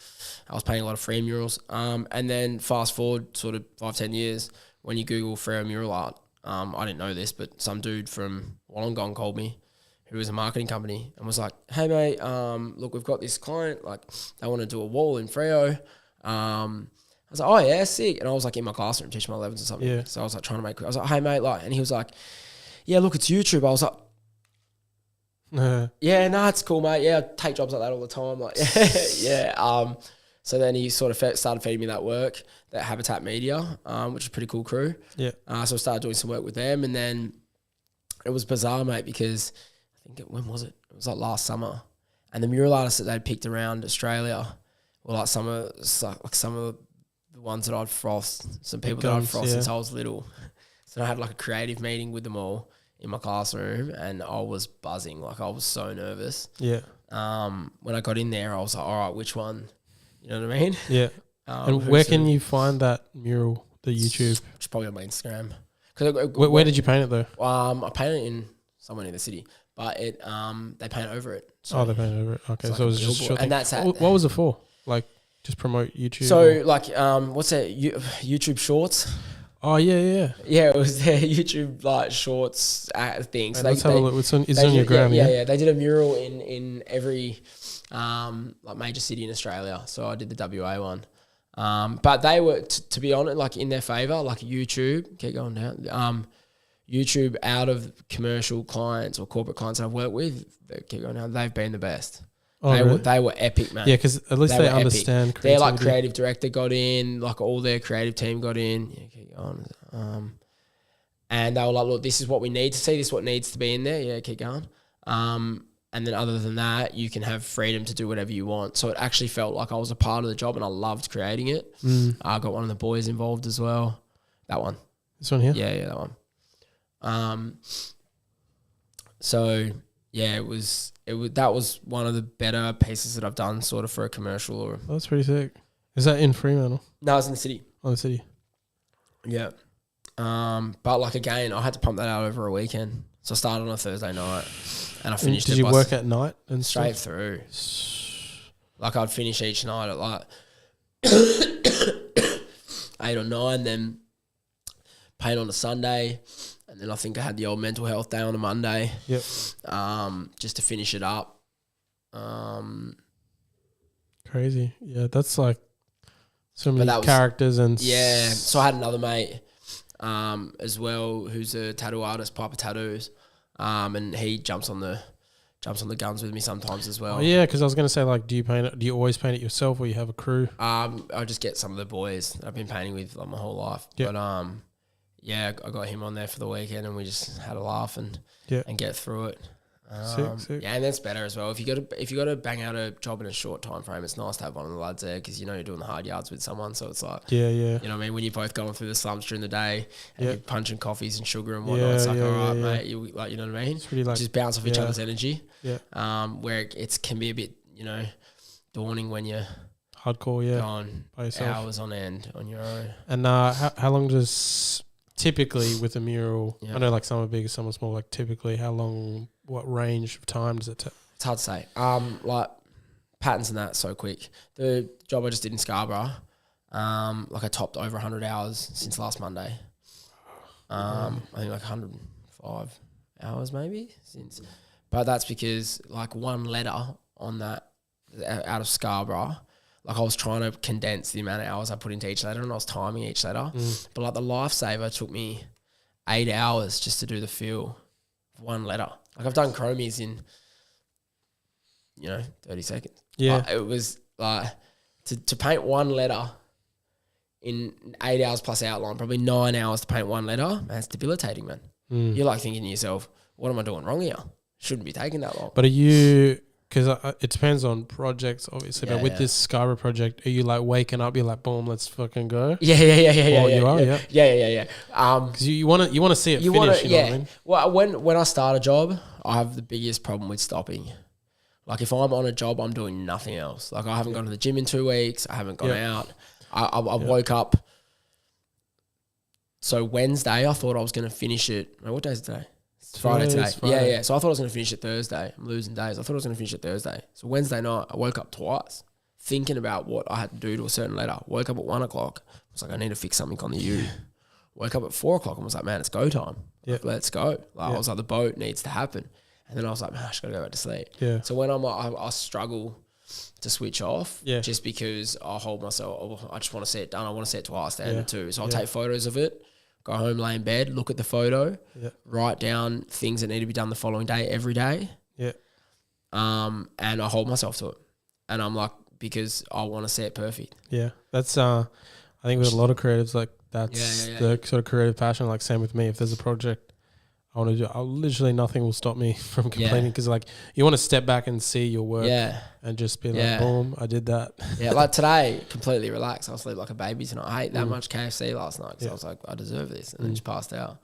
Speaker 2: I was painting a lot of free murals. And then fast forward sort of 5-10 years, when you Google Freo mural art, I didn't know this, but some dude from Wollongong called me, who was a marketing company, and was like, hey mate, look, we've got this client, like they want to do a wall in Freo. I was like, oh yeah, sick. And I was like in my classroom teaching my 11s or something. Yeah. So I was like trying to make, I was like, hey mate, like, and he was like, yeah, look, it's YouTube. I was like, yeah, no, it's cool, mate. Yeah, I take jobs like that all the time. Like, yeah. So then he sort of started feeding me that work, that Habitat Media, which is a pretty cool crew. Yeah. So I started doing some work with them, and then it was bizarre, mate, because I think when was it? It was like last summer, and the mural artists that they'd picked around Australia were like some of the ones that I'd frost, some people that I'd frost since I was little. So I had like a creative meeting with them all in my classroom, and I was buzzing. Like I was so nervous. Yeah. When I got in there, I was like, all right, which one? You know what I mean? Yeah.
Speaker 1: And where can you find that mural, the YouTube?
Speaker 2: It's probably on my Instagram.
Speaker 1: Where did you paint it though?
Speaker 2: I painted it in somewhere near the city, but they paint over it.
Speaker 1: So they paint over it. Okay, so it was just a short thing.
Speaker 2: And that's
Speaker 1: what was it for? Like just promote YouTube?
Speaker 2: So like, what's that? YouTube Shorts.
Speaker 1: Oh yeah.
Speaker 2: Yeah, it was their YouTube like Shorts thing. So
Speaker 1: let's have a look. It's on your gram.
Speaker 2: Yeah. They did a mural in every like major city in Australia. So I did the WA one. But they were, to be honest, like in their favour, like YouTube, keep going down. YouTube out of commercial clients or corporate clients I've worked with, they keep going down. They've been the best.
Speaker 1: Oh, really?
Speaker 2: They were epic, man.
Speaker 1: Yeah, because at least they understand
Speaker 2: creativity. Their like creative director got in, like all their creative team got in. Yeah, keep going. And they were like, look, this is what we need to see. This is what needs to be in there. Yeah, keep going. And then other than that, you can have freedom to do whatever you want. So it actually felt like I was a part of the job and I loved creating it. I got one of the boys involved as well. That one.
Speaker 1: This one here?
Speaker 2: Yeah, that one. So yeah, that was one of the better pieces that I've done sort of for a commercial or.
Speaker 1: Oh, that's pretty sick. Is that in Fremantle?
Speaker 2: No, it's in the city.
Speaker 1: Oh, the city.
Speaker 2: Yeah. But like again, I had to pump that out over a weekend. So I started on a Thursday night and I finished
Speaker 1: Did you work at night and
Speaker 2: straight through? Like I'd finish each night at like 8 or 9, then paint on a Sunday, and then I think I had the old mental health day on a Monday.
Speaker 1: Yep.
Speaker 2: Just to finish it up.
Speaker 1: Crazy. Yeah, that's like so many characters and
Speaker 2: yeah. So I had another mate as well who's a tattoo artist, Piper Tattoos, and he jumps on the guns with me sometimes as well.
Speaker 1: Oh, yeah, because I was going to say, like, do you always paint it yourself or you have a crew?
Speaker 2: I just get some of the boys that I've been painting with like my whole life. Yep. But yeah, I got him on there for the weekend and we just had a laugh and get through it.
Speaker 1: Sick.
Speaker 2: Yeah, and that's better as well. If you got to bang out a job in a short time frame, it's nice to have one of the lads there because you're doing the hard yards with someone. So it's like you know what I mean, when you're both going through the slumps during the day and you're punching coffees and sugar and whatnot, it's like all right, mate, you like, you know what I mean? It's really like just bounce off each other's energy. Yeah. Where it can be a bit daunting when you're
Speaker 1: hardcore,
Speaker 2: gone by yourself, hours on end on your own.
Speaker 1: And how long does typically with a mural? I know like some are bigger, some are small. Like typically, how long? What range of time does it take?
Speaker 2: It's hard to say. Like patterns and that so quick. The job I just did in Scarborough, like I topped over 100 hours since last Monday. I think like 105 hours maybe since. But that's because like one letter on that out of Scarborough, like I was trying to condense the amount of hours I put into each letter and I was timing each letter. But like the Lifesaver took me 8 hours just to do the feel of one letter. Like I've done chromies in, 30 seconds. Yeah. It was like to paint one letter in 8 hours plus outline, probably 9 hours to paint one letter. Man, it's debilitating, man. You're like thinking to yourself, what am I doing wrong here? Shouldn't be taking that long.
Speaker 1: But are you, because it depends on projects, obviously, but with this Scarborough project, are you like waking up, you're like, boom, let's fucking go?
Speaker 2: Yeah. Yeah.
Speaker 1: Because you want to see it finish, you know what I mean?
Speaker 2: Well, when I start a job, I have the biggest problem with stopping. Like if I'm on a job, I'm doing nothing else. Like I haven't gone to the gym in 2 weeks. I haven't gone out. I woke up. So Wednesday, I thought I was going to finish it. What day is it today? It's Friday today. Friday. Yeah. So I thought I was going to finish it Thursday. I'm losing days. I thought I was going to finish it Thursday. So Wednesday night, I woke up twice thinking about what I had to do to a certain letter. Woke up at 1 o'clock. I was like, I need to fix something on the U. Woke up at 4 o'clock and was like, man, it's go time. Like, let's go. Like I was like, the boat needs to happen. And then I was like, man, I just got to go back to sleep. Yeah. So when I struggle to switch off just because I hold myself, I just want to see it done. I want to see it to our standard too. So I'll take photos of it, go home, lay in bed, look at the photo, write down things that need to be done the following day, every day. Yeah. And I hold myself to it. And I'm like, because I want to see it perfect. Yeah.
Speaker 1: That's, I think with a lot of creatives, like that's the sort of creative passion. Like same with me. If there's a project I want to do, literally nothing will stop me from complaining because like you want to step back and see your work and just be like, boom, I did that. Yeah,
Speaker 2: like today, completely relaxed. I'll sleep like a baby tonight. I ate that much KFC last night because I was like, I deserve this, and then just passed out.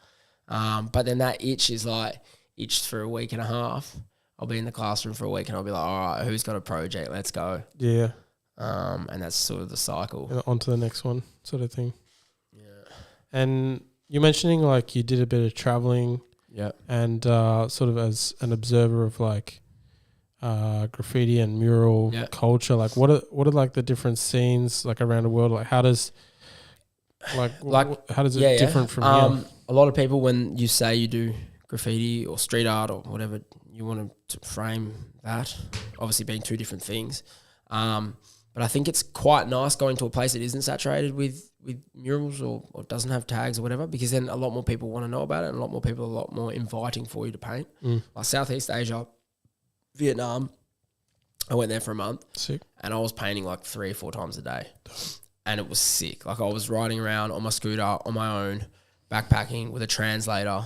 Speaker 2: But then that itch is like itched for a week and a half. I'll be in the classroom for a week and I'll be like, all right, who's got a project? Let's go. Yeah. And that's sort of the cycle.
Speaker 1: And on to the next one sort of thing. Yeah. And you're mentioning like you did a bit of traveling. Yeah, and sort of as an observer of like graffiti and mural culture, like what are like the different scenes like around the world? Like how does how does it different from here?
Speaker 2: A lot of people, when you say you do graffiti or street art or whatever you want to frame that, obviously being two different things. But I think it's quite nice going to a place that isn't saturated with murals or doesn't have tags or whatever, because then a lot more people want to know about it and a lot more people are a lot more inviting for you to paint. Like Southeast Asia, Vietnam, I went there for a month. Sick. And I was painting like 3 or 4 times a day. And it was sick. Like I was riding around on my scooter on my own, backpacking with a translator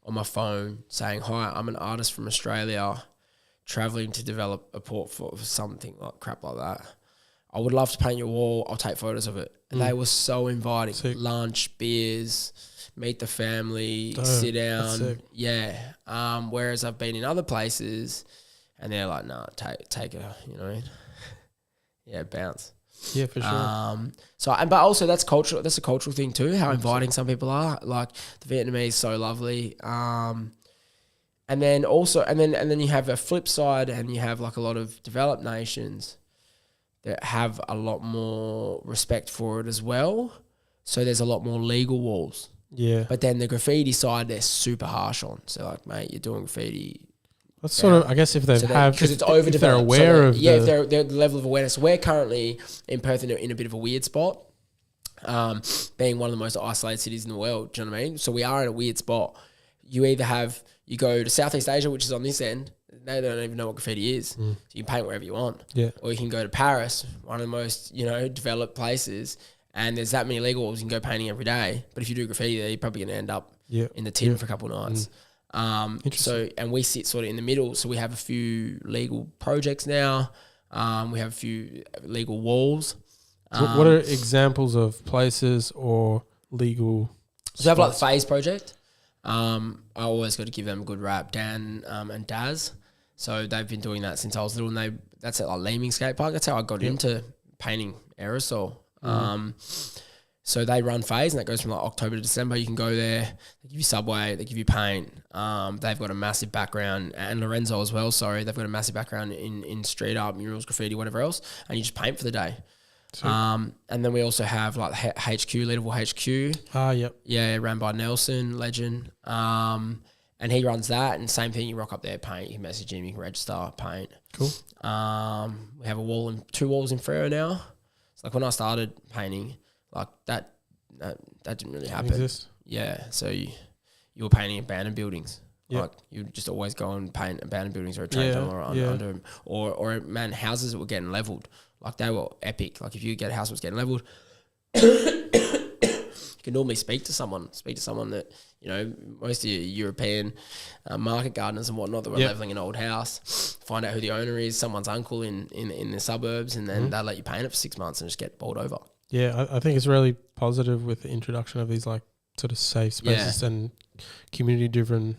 Speaker 2: on my phone saying, hi, I'm an artist from Australia. traveling to develop a port for something like crap like that. I would love to paint your wall. I'll take photos of it. And they were so inviting. Sick. Lunch, beers, meet the family, sit down. Yeah. Whereas I've been in other places and they're like, nah, take a, you know, yeah, bounce.
Speaker 1: Yeah, for sure.
Speaker 2: But also that's cultural. That's a cultural thing too. How inviting some people are. Like the Vietnamese, so lovely. And then you have a flip side, and you have like a lot of developed nations that have a lot more respect for it as well. So there's a lot more legal walls.
Speaker 1: Yeah.
Speaker 2: But then the graffiti side, they're super harsh on. So like, mate, you're doing graffiti.
Speaker 1: That's sort of, I guess, if they have,
Speaker 2: because it's overdeveloped. If they're
Speaker 1: aware of
Speaker 2: if they're the level of awareness. We're currently in Perth in a bit of a weird spot, being one of the most isolated cities in the world. Do you know what I mean? So we are in a weird spot. You go to Southeast Asia, which is on this end. They don't even know what graffiti is. So you can paint wherever you want.
Speaker 1: Yeah.
Speaker 2: Or you can go to Paris, one of the most, developed places, and there's that many legal walls. You can go painting every day. But if you do graffiti there, you're probably going to end up in the tin for a couple of nights. And we sit sort of in the middle. So we have a few legal projects now. We have a few legal walls.
Speaker 1: What are examples of places or legal
Speaker 2: So we have like the Phase project. I always got to give them a good rap. Dan and Daz. So they've been doing that since I was little, and that's at like Leeming Skate Park. That's how I got into painting aerosol. So they run Phase, and that goes from like October to December. You can go there. They give you subway. They give you paint. They've got a massive background, and Lorenzo as well. Sorry, they've got a massive background in street art, murals, graffiti, whatever else, and you just paint for the day. And then we also have like HQ, Leaderville HQ.
Speaker 1: Yep.
Speaker 2: Yeah, ran by Nelson, legend. And he runs that, and same thing. You rock up there, paint. You can message him. You can register, paint.
Speaker 1: Cool.
Speaker 2: We have two walls in Freo now. It's like when I started painting, like that didn't really happen.
Speaker 1: Exist.
Speaker 2: Yeah, so you were painting abandoned buildings.
Speaker 1: Yep.
Speaker 2: Like you would just always go and paint abandoned buildings or a train tunnel under them, or man, houses that were getting leveled. Like they were epic. Like if you get a house that was getting leveled, you can normally speak to someone that, most of your European market gardeners and whatnot that were leveling an old house, find out who the owner is, someone's uncle in the suburbs, and then they'll let you paint it for 6 months and just get bowled over.
Speaker 1: Yeah, I think it's really positive with the introduction of these like sort of safe spaces and community-driven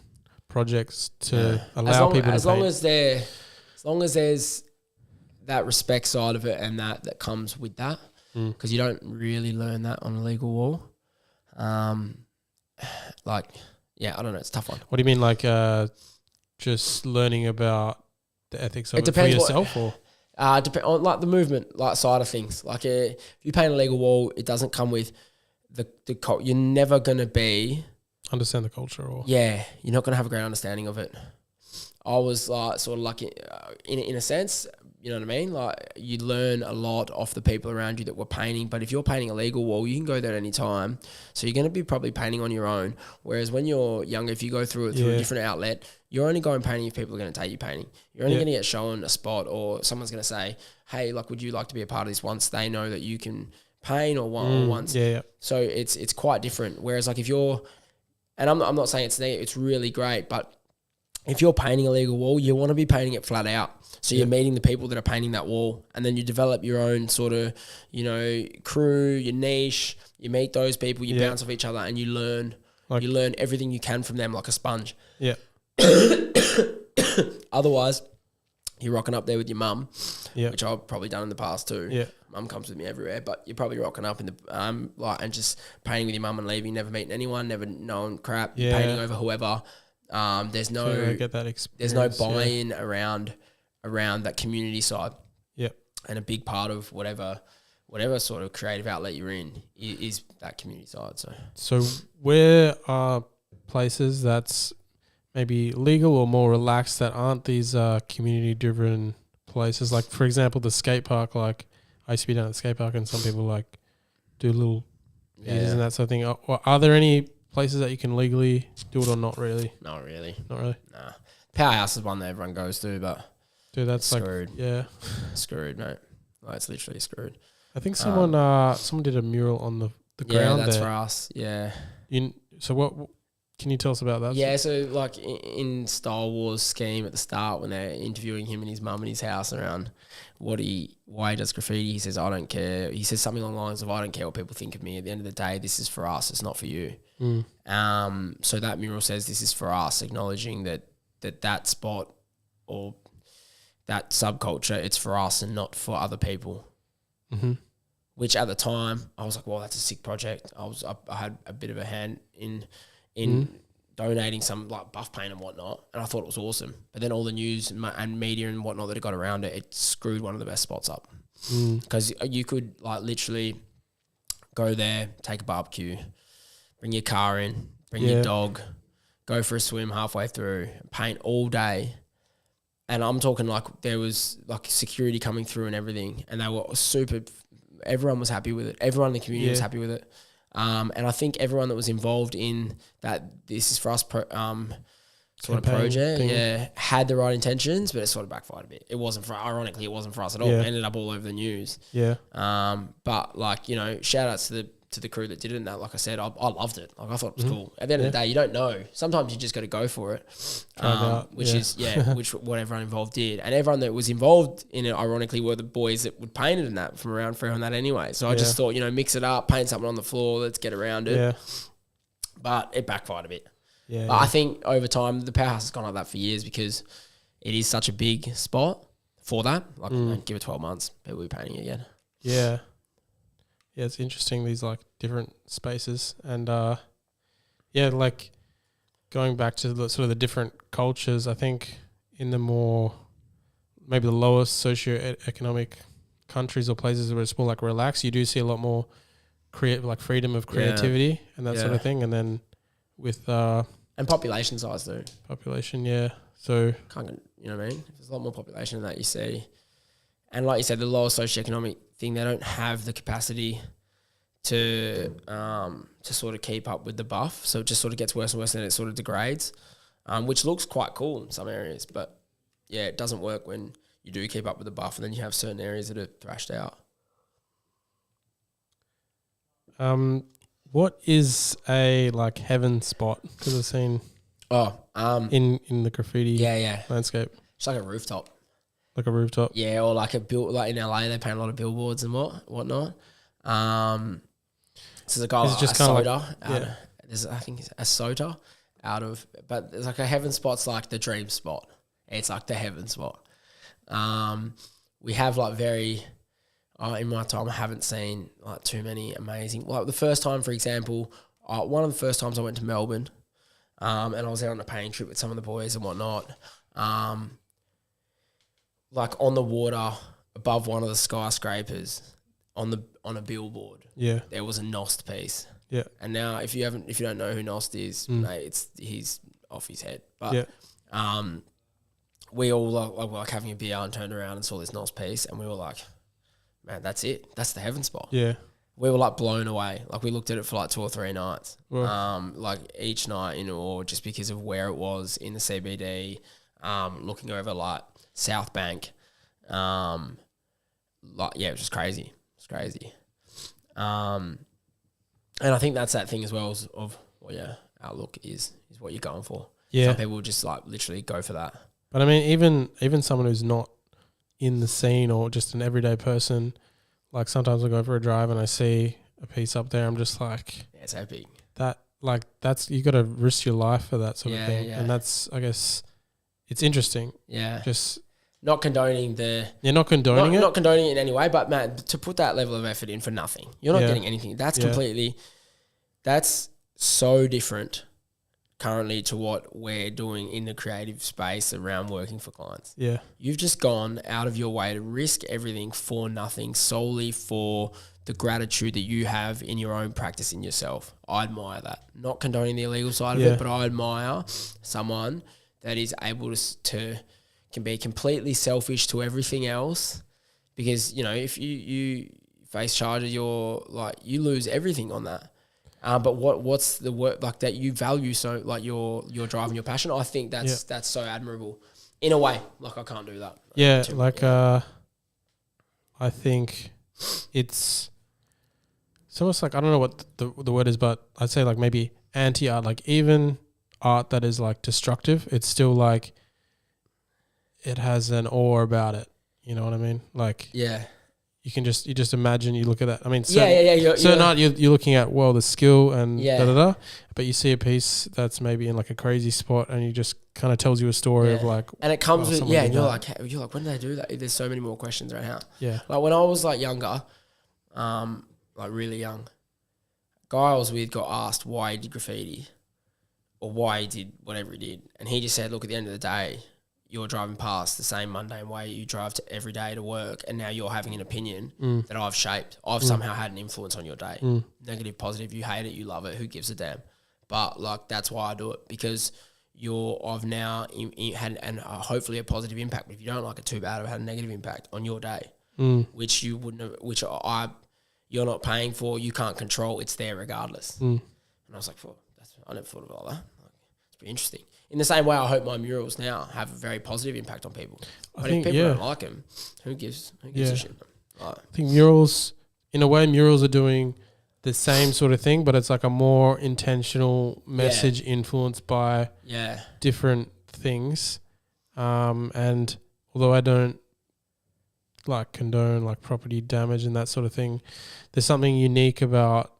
Speaker 1: projects to allow people to paint.
Speaker 2: As long as there's that respect side of it and that comes with that, because you don't really learn that on a legal wall. I don't know, it's a tough one. What
Speaker 1: do you mean, like just learning about the ethics of it for yourself, or?
Speaker 2: Depend on like the movement side of things. Like if you paint a legal wall, it doesn't come with the you're never gonna
Speaker 1: understand the culture, or
Speaker 2: you're not gonna have a great understanding of it. I was like sort of lucky in a sense. You know what I mean? Like you learn a lot off the people around you that were painting. But if you're painting a legal wall, you can go there at any time. So you're going to be probably painting on your own. Whereas when you're younger, if you go through a different outlet, you're only going painting if people are going to take you painting. You're only going to get shown a spot, or someone's going to say, hey, like, would you like to be a part of this once they know that you can paint or once?
Speaker 1: Yeah.
Speaker 2: So it's quite different. Whereas like if you're, and I'm not saying it's really great, but if you're painting a legal wall, you want to be painting it flat out. So you're meeting the people that are painting that wall, and then you develop your own sort of, crew, your niche. You meet those people, you bounce off each other, and you learn. You learn everything you can from them like a sponge.
Speaker 1: Yeah.
Speaker 2: Otherwise, you're rocking up there with your mum,
Speaker 1: yeah,
Speaker 2: which I've probably done in the past too.
Speaker 1: Yeah,
Speaker 2: mum comes with me everywhere, but you're probably rocking up in the and just painting with your mum and leaving, never meeting anyone, never knowing crap. Yeah. You're painting over whoever. There's no
Speaker 1: get that experience.
Speaker 2: There's no buy-in around that community side.
Speaker 1: Yeah,
Speaker 2: and a big part of whatever sort of creative outlet you're in is that community side.
Speaker 1: So where are places that's maybe legal or more relaxed that aren't these community-driven places? Like, for example, the skate park. Like, I used to be down at the skate park, and some people like do little pieces and that sort of thing. Are there any places that you can legally do it or not really?
Speaker 2: Not really.
Speaker 1: Nah.
Speaker 2: Powerhouse is one that everyone goes to, but
Speaker 1: dude, that's
Speaker 2: screwed.
Speaker 1: Like,
Speaker 2: screwed, mate. Like, it's literally screwed.
Speaker 1: I think someone did a mural on the ground.
Speaker 2: Yeah, that's
Speaker 1: there.
Speaker 2: for us. Yeah.
Speaker 1: So what Can you tell us about that?
Speaker 2: Yeah, so like in Star Wars scheme at the start when they're interviewing him and his mum in his house around why he does graffiti, he says, I don't care. He says something along the lines of, I don't care what people think of me. At the end of the day, this is for us. It's not for you. So that mural says this is for us, acknowledging that spot or that subculture, it's for us and not for other people. Which at the time I was like, well, that's a sick project. I had a bit of a hand in donating some like buff paint and whatnot, and I thought it was awesome. But then all the news and media and whatnot that it got around it screwed one of the best spots up. Because you could like literally go there, take a barbecue, bring your car in, bring your dog, go for a swim halfway through, paint all day. And I'm talking like there was like security coming through and everything, and they were everyone was happy with it. Everyone in the community was happy with it. And I think everyone that was involved in that This Is For Us sort of project, had the right intentions, but it sort of backfired a bit. Ironically, it wasn't for us at all. It ended up all over the news. But like, you know, shout outs to the crew that did it, and that, like I said, I loved it. Like I thought it was cool. At the end of the day, you don't know. Sometimes you just got to go for it, which what everyone involved did, and everyone that was involved in it, ironically, were the boys that would paint it and that from around Freo and that anyway. So I just thought, you know, mix it up, paint something on the floor, let's get around it. But it backfired a bit. But I think over time the powerhouse has gone like that for years because it is such a big spot for that. Like give it 12 months, people will be painting it again.
Speaker 1: Yeah, it's interesting, these like different spaces, and like going back to the sort of the different cultures. I think in the more maybe the lowest socio-economic countries or places where it's more like relaxed, you do see a lot more freedom of creativity and that sort of thing. And then with
Speaker 2: and population size too.
Speaker 1: So
Speaker 2: you know what I mean? There's a lot more population than that you see. And like you said, the lower socioeconomic thing, they don't have the capacity to sort of keep up with the buff. So it just sort of gets worse and worse and it sort of degrades, which looks quite cool in some areas. But yeah, it doesn't work when you do keep up with the buff and then you have certain areas that are thrashed out.
Speaker 1: What is a like heaven spot? Because I've seen in the graffiti landscape.
Speaker 2: It's like a rooftop.
Speaker 1: Like a rooftop?
Speaker 2: Yeah, or like like in LA, they paint a lot of billboards and whatnot. So there's a guy like a soda. I think it's a soda but there's like a heaven spot's like the dream spot. It's like the heaven spot. We have like in my time, I haven't seen like too many amazing. Like the first time, for example, one of the first times I went to Melbourne, and I was out on a painting trip with some of the boys and whatnot. Like on the water above one of the skyscrapers, on a billboard, there was a Nost piece. And now if you don't know who Nost is, mate, he's off his head. But we all like having a beer and turned around and saw this Nost piece, and we were like, man, that's it. That's the heaven spot. Yeah. We were like blown away. Like we looked at it for like 2 or 3 nights. Like each night in awe, just because of where it was in the CBD, looking over like South Bank. It was just crazy. It's crazy. And I think that's that thing as well outlook is what you're going for. Yeah. Some people just like literally go for that.
Speaker 1: But I mean, even someone who's not in the scene or just an everyday person, like sometimes I go for a drive and I see a piece up there, I'm just like,
Speaker 2: yeah, it's epic.
Speaker 1: That's you got to risk your life for that sort of thing, and that's, I guess, it's interesting. Yeah, just
Speaker 2: not condoning the
Speaker 1: not condoning
Speaker 2: it in any way, but man, to put that level of effort in for nothing, you're not getting anything. That's that's so different currently to what we're doing in the creative space around working for clients. Yeah. You've just gone out of your way to risk everything for nothing, solely for the gratitude that you have in your own practice in yourself. I admire that. Not condoning the illegal side of it, but I admire someone that is able to can be completely selfish to everything else, because, you know, if you face charges, you lose everything on that. But what's the work like that you value, so like your drive and your passion? I think that's so admirable in a way. Like I can't do that.
Speaker 1: Yeah, I think it's almost like, I don't know what the word is, but I'd say like maybe anti-art. Like even art that is like destructive. It's still like it has an awe about it. You know what I mean? Like you just imagine, you look at that. I mean, certain art you're looking at, well, the skill and but you see a piece that's maybe in like a crazy spot and you just kind of tells you a story of like,
Speaker 2: and it comes with, and you're like, when did they do that? There's so many more questions right now.
Speaker 1: Yeah.
Speaker 2: Like when I was like younger, like really young, guy I was with got asked why he did graffiti or why he did whatever he did. And he just said, look, at the end of the day, you're driving past the same mundane way you drive to every day to work, and now you're having an opinion that I've shaped. I've somehow had an influence on your day. Negative, positive, you hate it, you love it, who gives a damn? But like that's why I do it, because I've now had hopefully a positive impact. But if you don't like it too bad, I've had a negative impact on your day, which you wouldn't have, you're not paying for, you can't control. It's there regardless. And I was like, I never thought of it like that. It's pretty interesting. In the same way, I hope my murals now have a very positive impact on people. But if people don't like them, who gives a shit? Like,
Speaker 1: I think murals, in a way, murals are doing the same sort of thing, but it's like a more intentional message influenced by different things. And although I don't like condone like property damage and that sort of thing, there's something unique about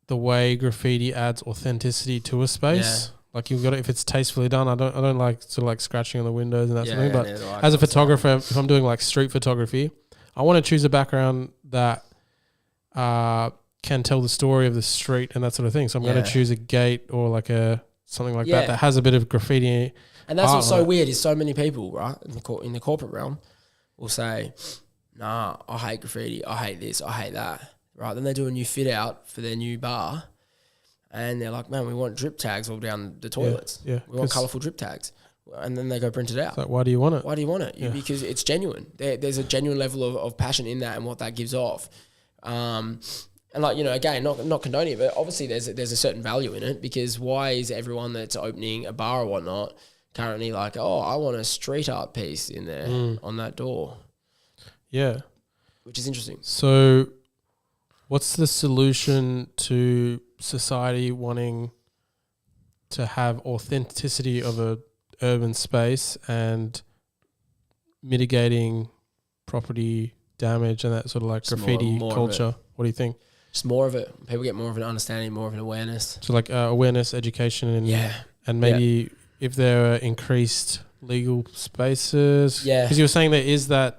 Speaker 1: the way graffiti adds authenticity to a space. Like you've got it, if it's tastefully done. I don't like sort of like scratching on the windows and that sort of thing. But as a photographer, if I'm doing like street photography, I want to choose a background that can tell the story of the street and that sort of thing. So I'm going to choose a gate or like something like that has a bit of graffiti.
Speaker 2: And that's what's so weird is so many people, right, in the corporate realm will say, nah, I hate graffiti, I hate this, I hate that. Right, then they do a new fit out for their new bar. And they're like, man, we want drip tags all down the toilets. We want colourful drip tags. And then they go print it out.
Speaker 1: Like, why do you want it?
Speaker 2: Why do you want it? Because it's genuine. There's a genuine level of passion in that and what that gives off. And like, again, not condoning it, but obviously there's a certain value in it, because why is everyone that's opening a bar or whatnot currently like, oh, I want a street art piece in there on that door? Yeah. Which is interesting.
Speaker 1: So what's the solution to society wanting to have authenticity of a urban space and mitigating property damage and that sort of like just graffiti more culture? What do you think?
Speaker 2: Just more of it. People get more of an understanding, more of an awareness.
Speaker 1: So like awareness, education, and maybe if there are increased legal spaces. Yeah. Because you were saying the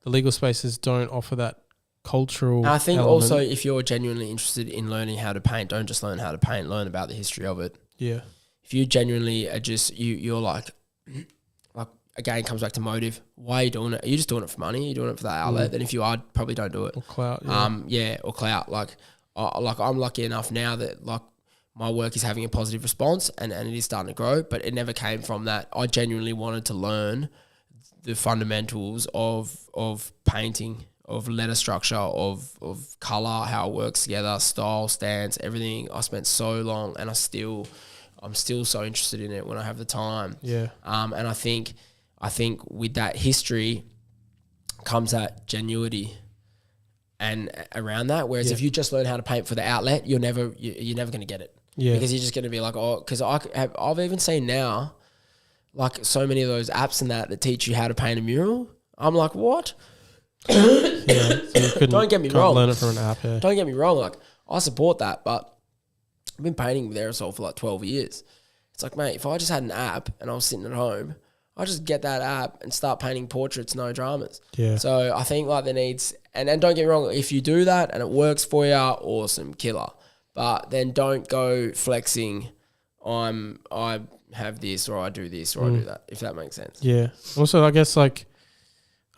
Speaker 1: legal spaces don't offer that cultural
Speaker 2: I think
Speaker 1: element.
Speaker 2: Also if you're genuinely interested in learning how to paint, don't just learn how to paint, learn about the history of it.
Speaker 1: Yeah.
Speaker 2: If you genuinely are just, you're like again, comes back to motive. Why are you doing it? Are you just doing it for money? Are you doing it for that outlet? Then if you are, probably don't do it.
Speaker 1: Or clout.
Speaker 2: Or clout. Like I'm lucky enough now that like my work is having a positive response and it is starting to grow, but it never came from that. I genuinely wanted to learn the fundamentals of painting, of letter structure, of colour, how it works together, style, stance, everything. I spent so long and I'm still so interested in it when I have the time.
Speaker 1: Yeah.
Speaker 2: And I think with that history comes that genuity and around that. Whereas if you just learn how to paint for the outlet, you're never going to get it.
Speaker 1: Yeah.
Speaker 2: Because you're just going to be like, oh, because I've even seen now, like so many of those apps and that teach you how to paint a mural. I'm like, what?
Speaker 1: So
Speaker 2: don't get me wrong.
Speaker 1: Learn it from an app. Yeah.
Speaker 2: Don't get me wrong. Like I support that, but I've been painting with aerosol for like 12 years. It's like, mate, if I just had an app and I was sitting at home, I'd just get that app and start painting portraits, no dramas.
Speaker 1: Yeah.
Speaker 2: So I think like there needs, and don't get me wrong, if you do that and it works for you, awesome, killer. But then don't go flexing, I have this or I do this or I do that, if that makes sense.
Speaker 1: Yeah. Also, I guess like,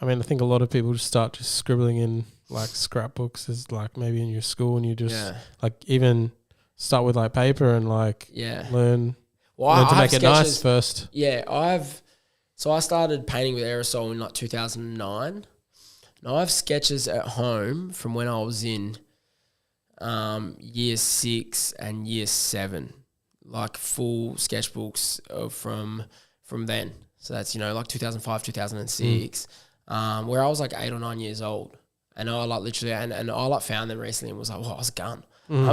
Speaker 1: I think a lot of people just start just scribbling in like scrapbooks as like maybe in your school, and you just like even start with like paper and like learn to make it nice first.
Speaker 2: Yeah, I started painting with aerosol in like 2009. Now I have sketches at home from when I was in year 6 and year 7, like full sketchbooks from then. So that's, like 2005, 2006, where I was like 8 or 9 years old. And I like literally, and I like found them recently and was like, well, I was a gun. I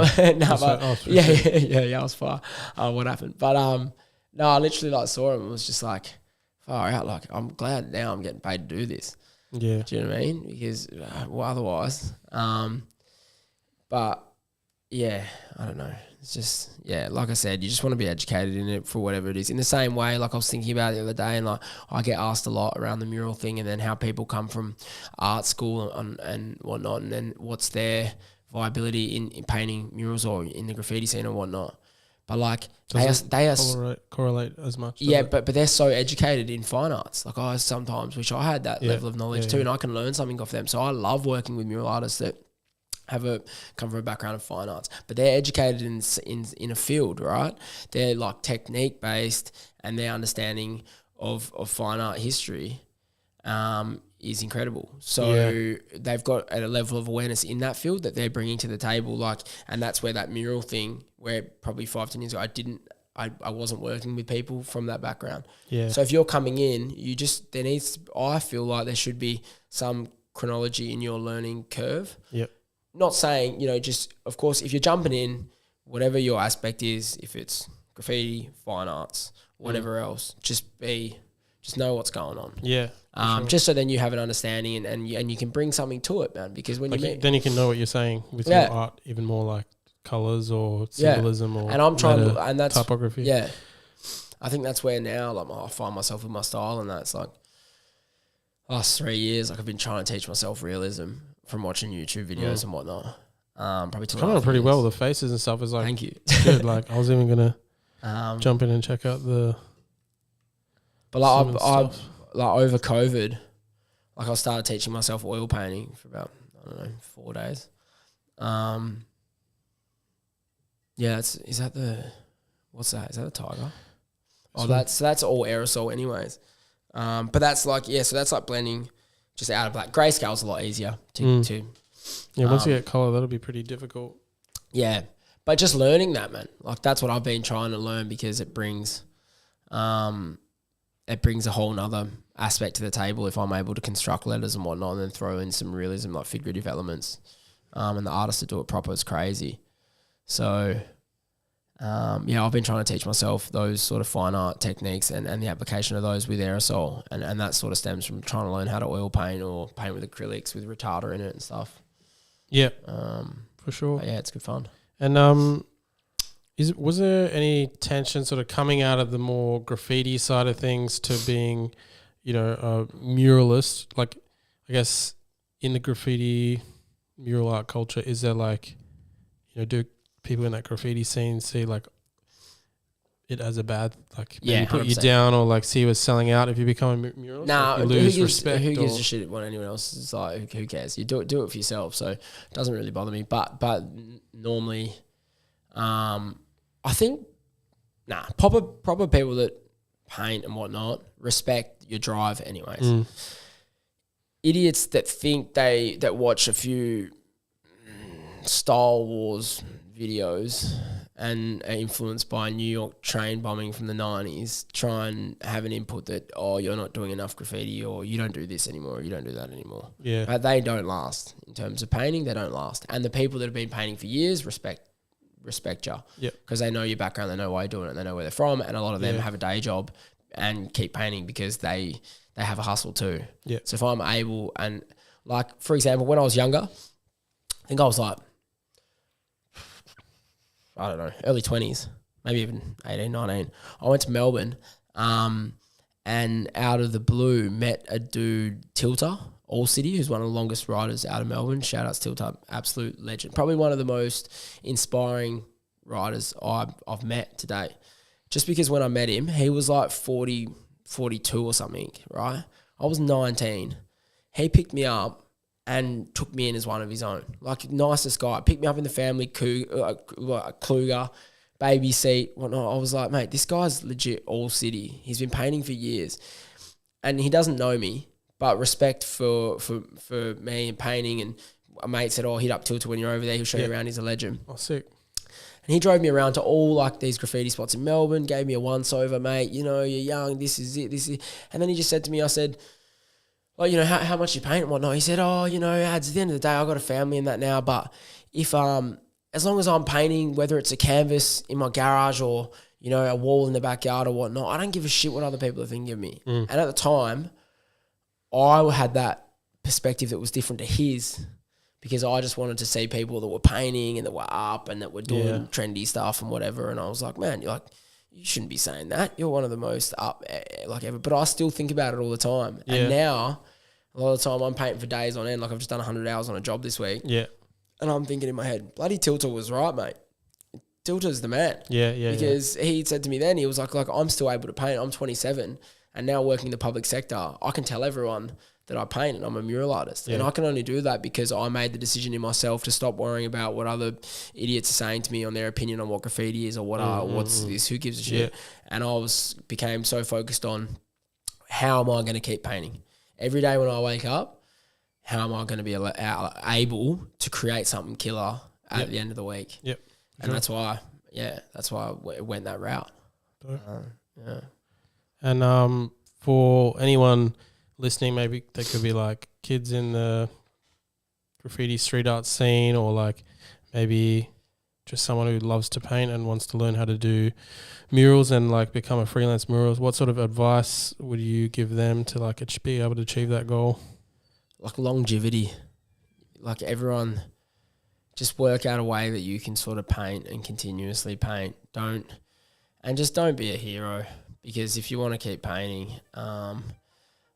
Speaker 2: was far. What happened? But no, I literally like saw him and was just like, far out. Like, I'm glad now I'm getting paid to do this.
Speaker 1: Yeah.
Speaker 2: Do you know what I mean? Because otherwise, but yeah, I don't know. It's just, like I said, you just want to be educated in it for whatever it is. In the same way, like I was thinking about it the other day, and like I get asked a lot around the mural thing, and then how people come from art school and whatnot, and then what's their viability in painting murals or in the graffiti scene or whatnot. But like they are
Speaker 1: correlate as much.
Speaker 2: Yeah, but they're so educated in fine arts. Like I sometimes wish I had that level of knowledge too, and I can learn something off them. So I love working with mural artists that come from a background of fine arts, but they're educated in a field, right? They're like technique based, and their understanding of fine art history is incredible. So they've got a level of awareness in that field that they're bringing to the table. Like, and that's where that mural thing, where probably 5-10 years ago I wasn't working with people from that background. Yeah. So if you're coming in, I feel like there should be some chronology in your learning curve.
Speaker 1: Yep.
Speaker 2: Not saying, just, of course, if you're jumping in, whatever your aspect is, if it's graffiti, fine arts, whatever else, just know what's going on.
Speaker 1: Yeah. Sure.
Speaker 2: Just so then you have an understanding and you can bring something to it, man. Because when
Speaker 1: then you can know what you're saying with your art, even more like colors or symbolism or
Speaker 2: and I'm trying to, and that's
Speaker 1: typography.
Speaker 2: Yeah. I think that's where now, like, I find myself with my style, and that's like last 3 years, like I've been trying to teach myself realism from watching YouTube videos and whatnot. Probably
Speaker 1: coming on pretty well. The faces and stuff is like,
Speaker 2: thank you.
Speaker 1: Good. Like I was even gonna jump in and check out the.
Speaker 2: But like I like over COVID, like I started teaching myself oil painting for about 4 days. Is that the tiger? Oh, that's all aerosol anyways. But that's like so that's like blending just out of black. Grayscale's a lot easier to
Speaker 1: once you get color, that'll be pretty difficult.
Speaker 2: Yeah, but just learning that, man, like that's what I've been trying to learn, because it brings a whole nother aspect to the table if I'm able to construct letters and whatnot, and then throw in some realism, like figurative elements. And the artists that do it proper is crazy. So, I've been trying to teach myself those sort of fine art techniques and the application of those with aerosol. And that sort of stems from trying to learn how to oil paint or paint with acrylics with retarder in it and stuff.
Speaker 1: Yeah, for sure.
Speaker 2: Yeah, it's good fun.
Speaker 1: And was there any tension sort of coming out of the more graffiti side of things to being, a muralist? Like, I guess in the graffiti mural art culture, is there like, do people in that graffiti scene see like it as a bad, like maybe put 100%. You down, or like see you as selling out if you become a muralist?
Speaker 2: Nah,
Speaker 1: like you lose respect.
Speaker 2: Who gives a shit what anyone else is like? Who cares? You do it for yourself, so it doesn't really bother me. But normally, I think proper people that paint and whatnot respect your drive anyways. Idiots that think that watch a few Star Wars videos and are influenced by New York train bombing from the 90s try and have an input that, you're not doing enough graffiti, or you don't do this anymore, or you don't do that anymore. Yeah. But they don't last. In terms of painting, they don't last. And the people that have been painting for years respect you. Yeah. Because they know your background, they know why you're doing it, and they know where they're from, and a lot of them have a day job and keep painting because they have a hustle too. Yeah. So if I'm able, and like, for example, when I was younger, I think I was like, I don't know, early 20s, maybe even 18, 19. I went to Melbourne and out of the blue met a dude, Tilter, All City, who's one of the longest riders out of Melbourne. Shout out to Tilter, absolute legend. Probably one of the most inspiring riders I've met today. Just because when I met him, he was like 40, 42 or something, right? I was 19. He picked me up and took me in as one of his own. Like, nicest guy. Picked me up in the family Kluger, baby seat, whatnot. I was like, mate, this guy's legit All City. He's been painting for years. And he doesn't know me, but respect for me and painting. And a mate said, hit up Tilter when you're over there. He'll show you around. He's a legend.
Speaker 1: Oh, sick.
Speaker 2: And he drove me around to all like these graffiti spots in Melbourne, gave me a once-over, mate. You're young, this is it. And then he just said to me, I said, like, how much you paint and whatnot. He said, Ads, at the end of the day, I've got a family and that now, but if as long as I'm painting, whether it's a canvas in my garage or, you know, a wall in the backyard or whatnot, I don't give a shit what other people are thinking of me. And at the time, I had that perspective that was different to his, because I just wanted to see people that were painting and that were up and that were doing trendy stuff and whatever. And I was like, man, you're like, you shouldn't be saying that. You're one of the most up like ever. But I still think about it all the time. Yeah. And now, a lot of the time, I'm painting for days on end. Like I've just done 100 hours on a job this week. Yeah. And I'm thinking in my head, bloody Tilter was right, mate. Tilter's the man. Yeah. Because he said to me then, he was like, I'm still able to paint. I'm 27 and now working in the public sector. I can tell everyone that I paint and I'm a mural artist. Yeah. And I can only do that because I made the decision in myself to stop worrying about what other idiots are saying to me on their opinion on what graffiti is or what's this, who gives a shit. Yeah. And I became so focused on how am I going to keep painting? Every day when I wake up, how am I going to be able to create something killer at the end of the week? Yep. And that's why I went that route. Yeah.
Speaker 1: And for anyone listening, maybe they could be like kids in the graffiti street art scene, or like maybe just someone who loves to paint and wants to learn how to do murals and like become a freelance muralist. What sort of advice would you give them to like be able to achieve that goal?
Speaker 2: Like longevity. Like everyone, just work out a way that you can sort of paint and continuously paint. Don't be a hero, because if you want to keep painting,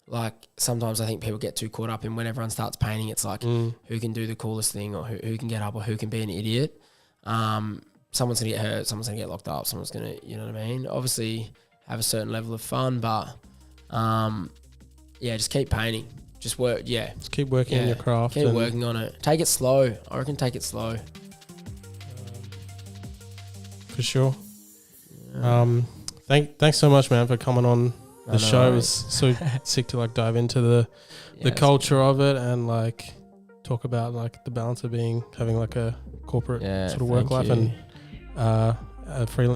Speaker 2: like sometimes I think people get too caught up in when everyone starts painting, it's like who can do the coolest thing, or who can get up, or who can be an idiot. Someone's going to get hurt, someone's going to get locked up, someone's going to, you know what I mean? Obviously have a certain level of fun, but just keep painting. Just work, Just
Speaker 1: keep working on your craft.
Speaker 2: Keep working on it. Take it slow. I reckon take it slow.
Speaker 1: For sure. Yeah. Thanks so much, man, for coming on the show. It was so sick to like dive into the culture of it and like talk about like the balance of having like a corporate sort of work life and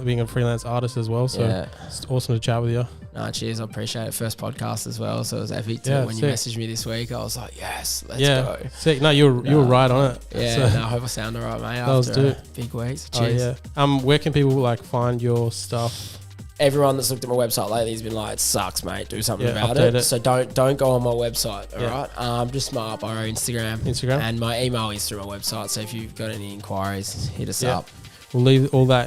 Speaker 1: being a freelance artist as well. So it's awesome to chat with you.
Speaker 2: No, cheers. I appreciate it. First podcast as well. So it was epic too. When you messaged me this week, I was like, yes, let's go.
Speaker 1: Sick. No, you were right on it.
Speaker 2: Yeah. So, I hope I sound all right, mate. After big weeks. Cheers.
Speaker 1: Oh, yeah. Where can people like find your stuff?
Speaker 2: Everyone that's looked at my website lately has been like, it sucks, mate. Do something about it. So don't go on my website, all right? Just my Instagram. And my email is through my website. So if you've got any inquiries, hit us up.
Speaker 1: We'll leave all that in